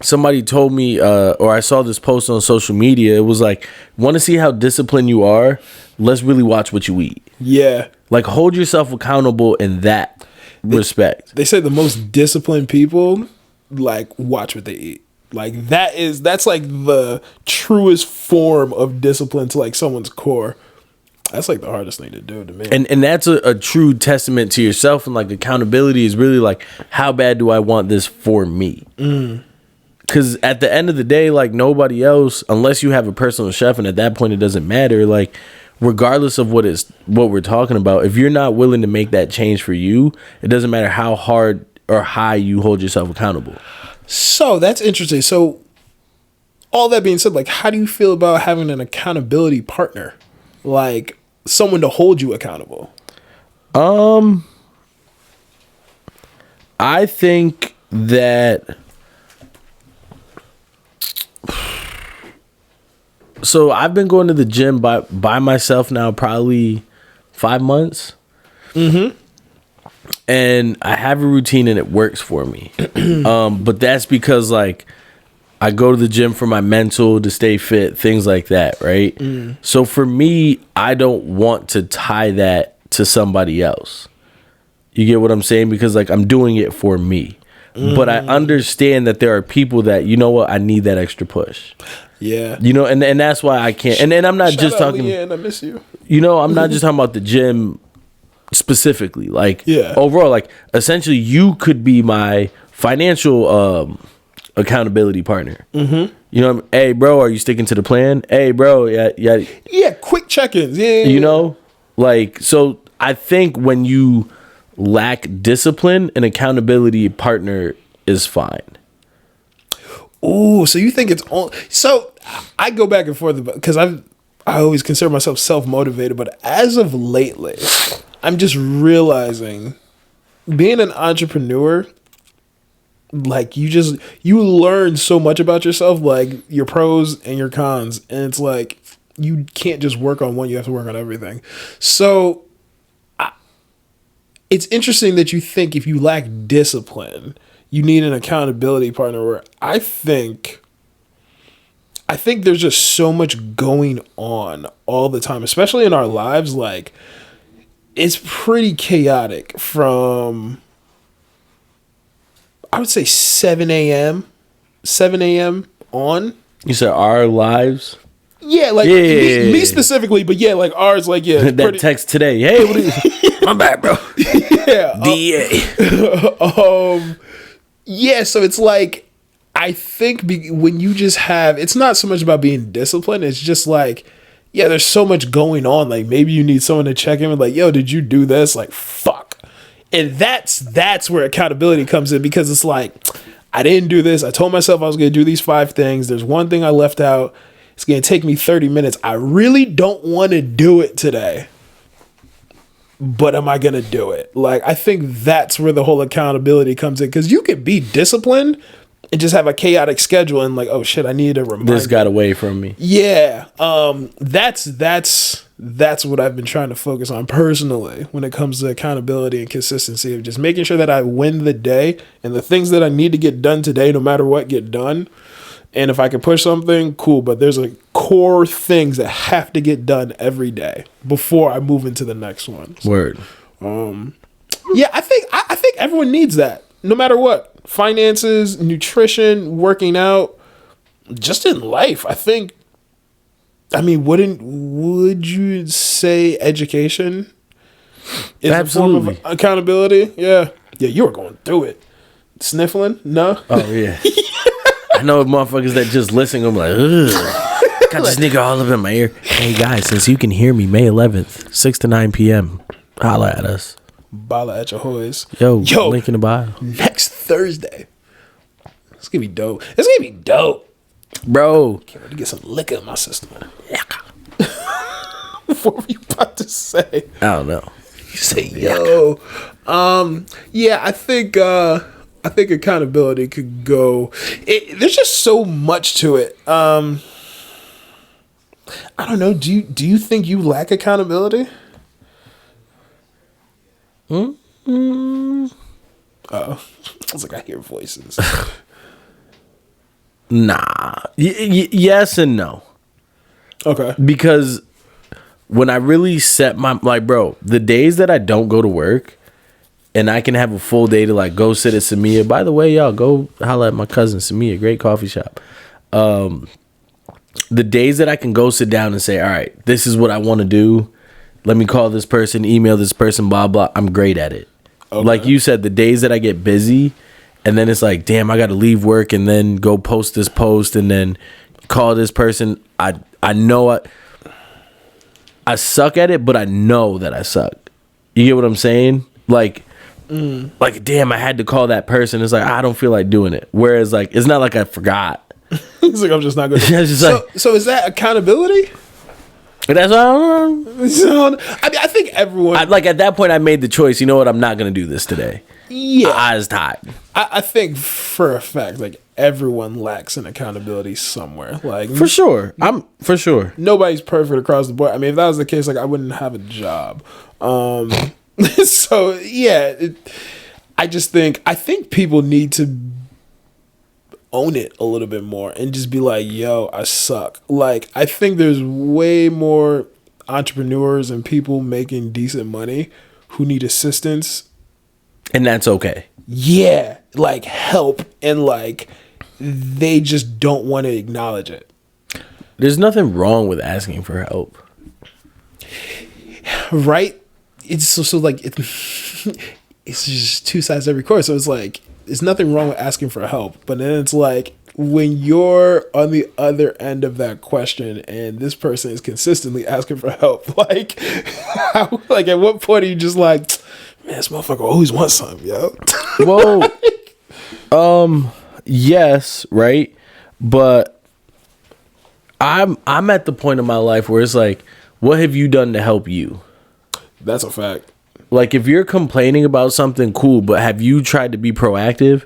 Somebody told me, or I saw this post on social media. It was like, want to see how disciplined you are? Let's really watch what you eat. Yeah. Like, hold yourself accountable in that respect. They say the most disciplined people, like, watch what they eat. Like, that's like the truest form of discipline to like someone's core. That's like the hardest thing to do to me. And that's a true testament to yourself, and like accountability is really like, how bad do I want this for me? Because at the end of the day, like nobody else, unless you have a personal chef, and at that point it doesn't matter, like regardless of what we're talking about, if you're not willing to make that change for you, it doesn't matter how hard or high you hold yourself accountable. So that's interesting. So all that being said, like, how do you feel about having an accountability partner, like someone to hold you accountable? I think that. So I've been going to the gym by myself now probably 5 months. Mm-hmm. And I have a routine and it works for me. But that's because like I go to the gym for my mental, to stay fit, things like that, right? So for me, I don't want to tie that to somebody else. You get what I'm saying? Because like I'm doing it for me. But I understand that there are people that, you know what, I need that extra push. Yeah. You know, and that's why I can't. And I'm not just talking. Leanne, I miss you. You know, I'm not just talking about the gym specifically. Like, yeah. Overall, like, essentially, you could be my financial accountability partner. Mm-hmm. You know, hey, bro, are you sticking to the plan? Hey, bro, yeah. Yeah, quick check-ins. Yeah. You know, like, so I think when you lack discipline, an accountability partner is fine. Ooh, so you think it's on? So I go back and forth because I always consider myself self-motivated, but as of lately, I'm just realizing being an entrepreneur, like you learn so much about yourself, like your pros and your cons, and it's like you can't just work on one; you have to work on everything. So it's interesting that you think if you lack discipline, you need an accountability partner. Where I think there's just so much going on all the time, especially in our lives. Like, it's pretty chaotic from, I would say 7 a.m. on. You said our lives? Yeah, like me specifically, but yeah, like ours, like, yeah. That text today. Hey, what is my bad, bro. Yeah. DA. Yeah, so it's like, I think when you just have, it's not so much about being disciplined. It's just like, yeah, there's so much going on. Like, maybe you need someone to check in with, like, yo, did you do this? Like, fuck. And that's where accountability comes in, because it's like, I didn't do this. I told myself I was going to do these 5 things. There's one thing I left out. It's going to take me 30 minutes. I really don't want to do it today. But am I going to do it? Like, I think that's where the whole accountability comes in, because you could be disciplined and just have a chaotic schedule and like, oh shit, I need a reminder. This got away from me. Yeah. That's what I've been trying to focus on personally when it comes to accountability and consistency, of just making sure that I win the day and the things that I need to get done today, no matter what, get done. And if I can push something, cool. But there's a core things that have to get done every day before I move into the next one. Word. Yeah, I think everyone needs that, no matter what. Finances, nutrition, working out, just in life. Would you say education is Absolutely. a form of accountability? Yeah. Yeah, you were going through it. Sniffling? No? Oh, yeah. I know motherfuckers that just listen, I'm like, ugh. Got this nigga all up in my ear. Hey, guys, since you can hear me, May 11th, 6 to 9 p.m., holla at us. Bala at your hoys. Yo, link in the bio. Next Thursday. It's going to be dope. It's going to be dope. Bro. Can't wait to get some liquor in my system. What were you about to say? I don't know. You say, yo. Yeah, I think accountability could go. There's just so much to it. I don't know. Do you think you lack accountability? Oh, I was like, I hear voices. Nah. Yes and no. Okay. Because when I really set bro, the days that I don't go to work and I can have a full day to like go sit at Samia. By the way, y'all go holla at my cousin Samia, great coffee shop. The days that I can go sit down and say, all right, this is what I want to do. Let me call this person, email this person, blah, blah. I'm great at it. Okay. Like you said, the days that I get busy and then it's like, damn, I got to leave work and then go post this post and then call this person. I know I suck at it, but I know that I suck. You get what I'm saying? Like damn, I had to call that person. It's like I don't feel like doing it. Whereas like it's not like I forgot. It's like I'm just not going to. So is that accountability? That's what I don't know. I mean, I think everyone. Like at that point, I made the choice. You know what? I'm not going to do this today. Yeah, I was tired. I think for a fact, like everyone lacks an accountability somewhere. Like for sure, for sure. Nobody's perfect across the board. I mean, if that was the case, like I wouldn't have a job. So yeah, I think people need to own it a little bit more and just be like, yo, I suck. Like I think there's way more entrepreneurs and people making decent money who need assistance. And that's okay. Yeah, like help, and like they just don't want to acknowledge it. There's nothing wrong with asking for help, right? It's so like it's just two sides to every coin. So it's like there's nothing wrong with asking for help, but then it's like when you're on the other end of that question and this person is consistently asking for help, like like at what point are you just like, man, this motherfucker always wants something, yo? Well, yes, right, but I'm at the point in my life where it's like, what have you done to help you? That's a fact. Like if you're complaining about something, cool, but have you tried to be proactive?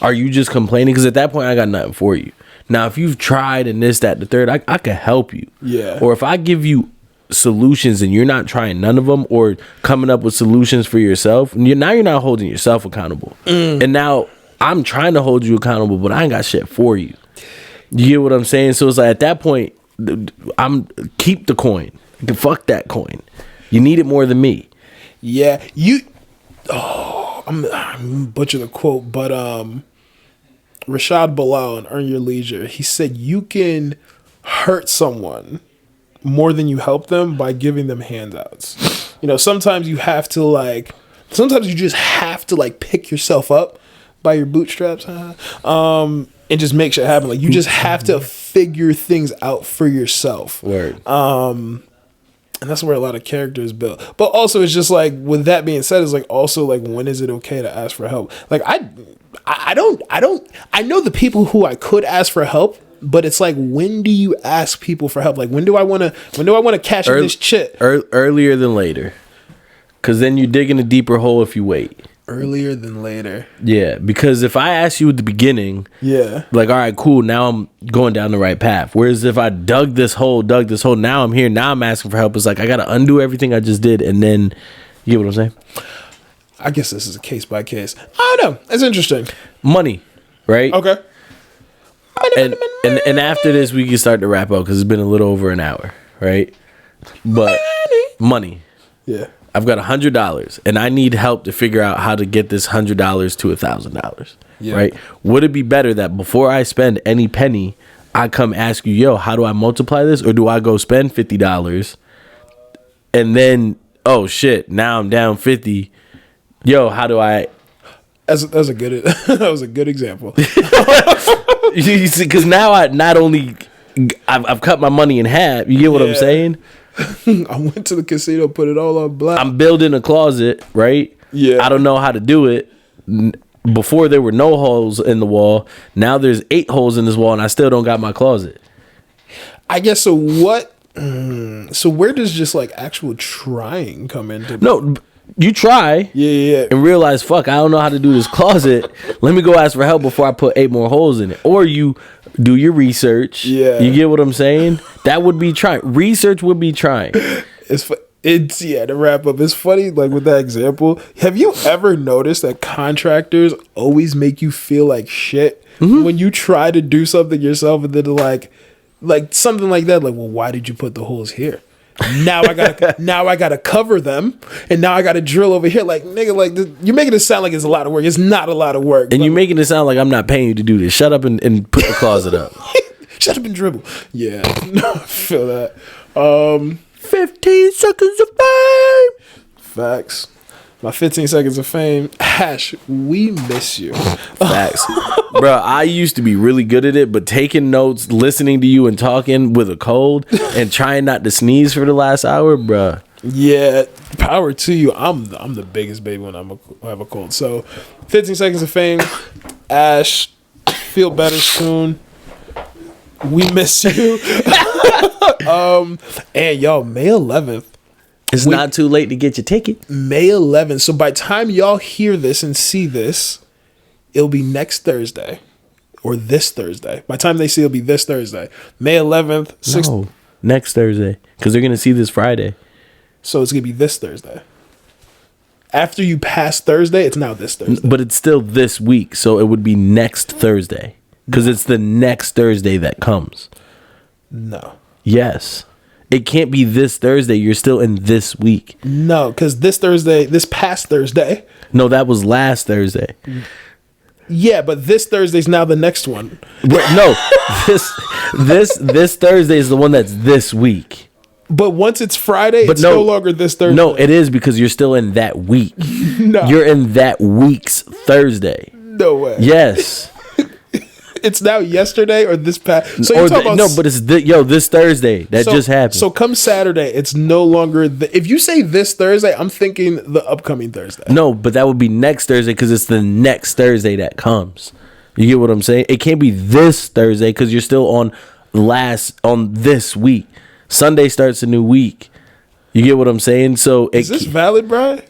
Are you just complaining? Because at that point, I got nothing for you. Now, if you've tried and this, that, the third, I can help you. Yeah. Or if I give you solutions and you're not trying none of them or coming up with solutions for yourself, now you're not holding yourself accountable. And now I'm trying to hold you accountable, but I ain't got shit for you. You get what I'm saying? So it's like at that point, keep the coin. Fuck that coin. You need it more than me. Yeah, I'm butcher the quote, but Rashad Bilal on Earn Your Leisure, he said you can hurt someone more than you help them by giving them handouts. You know, sometimes you just have to like pick yourself up by your bootstraps, and just make shit happen. Like you just have to figure things out for yourself. Word. And that's where a lot of character is built. But also it's just like, with that being said, it's like also like, when is it okay to ask for help? Like I know the people who I could ask for help, but it's like, when do you ask people for help? Like when do I want to cash in this chit? Earlier than later. Cause then you dig in a deeper hole if you wait. Earlier than later. Yeah, because if I ask you at the beginning, like, all right, cool, now I'm going down the right path. Whereas if I dug this hole, now I'm here, now I'm asking for help. It's like I got to undo everything I just did, and then, you get what I'm saying? I guess this is a case by case. I don't know. It's interesting. Money, right? Okay. And after this, we can start to wrap up because it's been a little over an hour, right? But money. Yeah. I've got $100 and I need help to figure out how to get this $100 to $1,000. Yeah. Right? Would it be better that before I spend any penny, I come ask you, yo, how do I multiply this? Or do I go spend $50 and then, oh shit, now I'm down 50. Yo, how do I? That was a good example. You see, because now I've cut my money in half. You get what I'm saying? I went to the casino, put it all on black. I'm building a closet, right? Yeah. I don't know how to do it. Before there were no holes in the wall. Now there's 8 holes in this wall, and I still don't got my closet. I guess so. What? So where does just like actual trying come into? No, you try. Yeah. And realize, fuck, I don't know how to do this closet. Let me go ask for help before I put 8 more holes in it. Or you do your research. Yeah. You get what I'm saying? That would be trying. Research would be trying. To wrap up, it's funny, like with that example. Have you ever noticed that contractors always make you feel like shit when you try to do something yourself, and then like something like that, like, well, why did you put the holes here? Now I gotta cover them, and now I gotta drill over here. Like, nigga, like you're making it sound like it's a lot of work. It's not a lot of work. And you're making it sound like I'm not paying you to do this. Shut up and put the closet up. Shut up and dribble. Yeah, no, I feel that. 15 seconds of fame. Facts. My 15 seconds of fame. Ash, we miss you. Facts. Bro, I used to be really good at it, but taking notes, listening to you and talking with a cold and trying not to sneeze for the last hour, bro. Yeah, power to you. I'm the biggest baby when I have a cold. So, 15 seconds of fame. Ash, feel better soon. We miss you. And y'all, May 11th. It's not too late to get your ticket. May 11th. So by the time y'all hear this and see this, it'll be next Thursday or this Thursday. By the time they see, it'll be this Thursday. May 11th. No, next Thursday, because they're going to see this Friday. So it's going to be this Thursday. After you pass Thursday, it's now this Thursday. But it's still this week, so it would be next Thursday, because it's the next Thursday that comes. No. Yes. It can't be this Thursday. You're still in this week. No, because this past Thursday. No, that was last Thursday. Yeah, but this Thursday's now the next one. No, this Thursday is the one that's this week. But once it's Friday, it's no longer this Thursday. No, it is, because you're still in that week. No. You're in that week's Thursday. No way. Yes. It's now yesterday or this past. So you're talking about but it's this Thursday that just happened. So come Saturday, it's no longer if you say this Thursday, I'm thinking the upcoming Thursday. No, but that would be next Thursday, because it's the next Thursday that comes. You get what I'm saying? It can't be this Thursday, because you're still on this week. Sunday starts a new week. You get what I'm saying? So is this valid, Brian?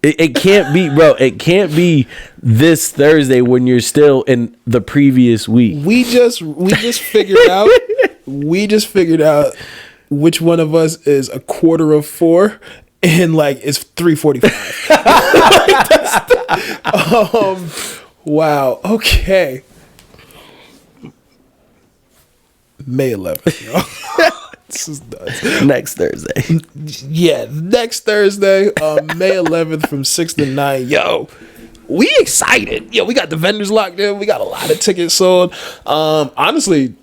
It can't be, bro. It can't be this Thursday when you're still in the previous week. We just figured out. We just figured out which one of us is a quarter of 4, and like it's 3:45. Wow. Okay. May 11th. Y'all. This is nuts. Next Thursday. Yeah, next Thursday, May 11th from 6 to 9. Yo, we excited. Yo, we got the vendors locked in. We got a lot of tickets sold. Honestly,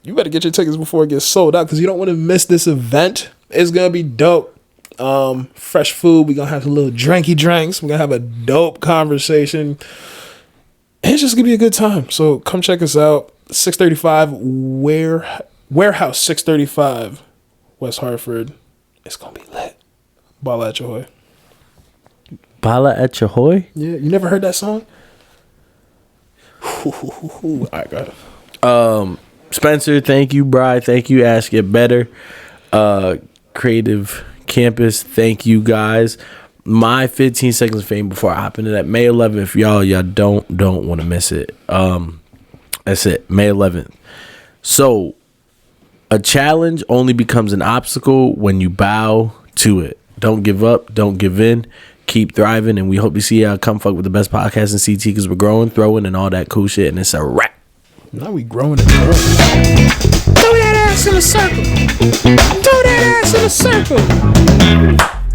you better get your tickets before it gets sold out, because you don't want to miss this event. It's going to be dope. Fresh food. We're going to have some little drinky drinks. We're going to have a dope conversation. And it's just going to be a good time. So come check us out. 635 Warehouse 635 West Hartford. It's gonna be lit. Bala at your hoy. Bala at your hoy? Yeah, you never heard that song? All right, got it. Spencer, thank you. Bri, thank you. Ask It Better. Creative Campus, thank you guys. My 15 seconds of fame before I hop into that. May 11th, y'all don't want to miss it. That's it. May 11th. So a challenge only becomes an obstacle when you bow to it. Don't give up. Don't give in. Keep thriving. And we hope to see y'all come fuck with the best podcast in CT, because we're growing, throwing, and all that cool shit. And it's a wrap. Now we growing and growing. Throw that ass in a circle. Throw that ass in a circle.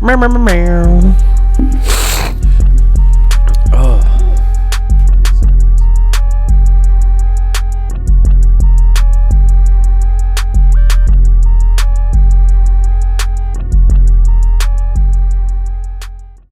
Meow, meow, meow, meow.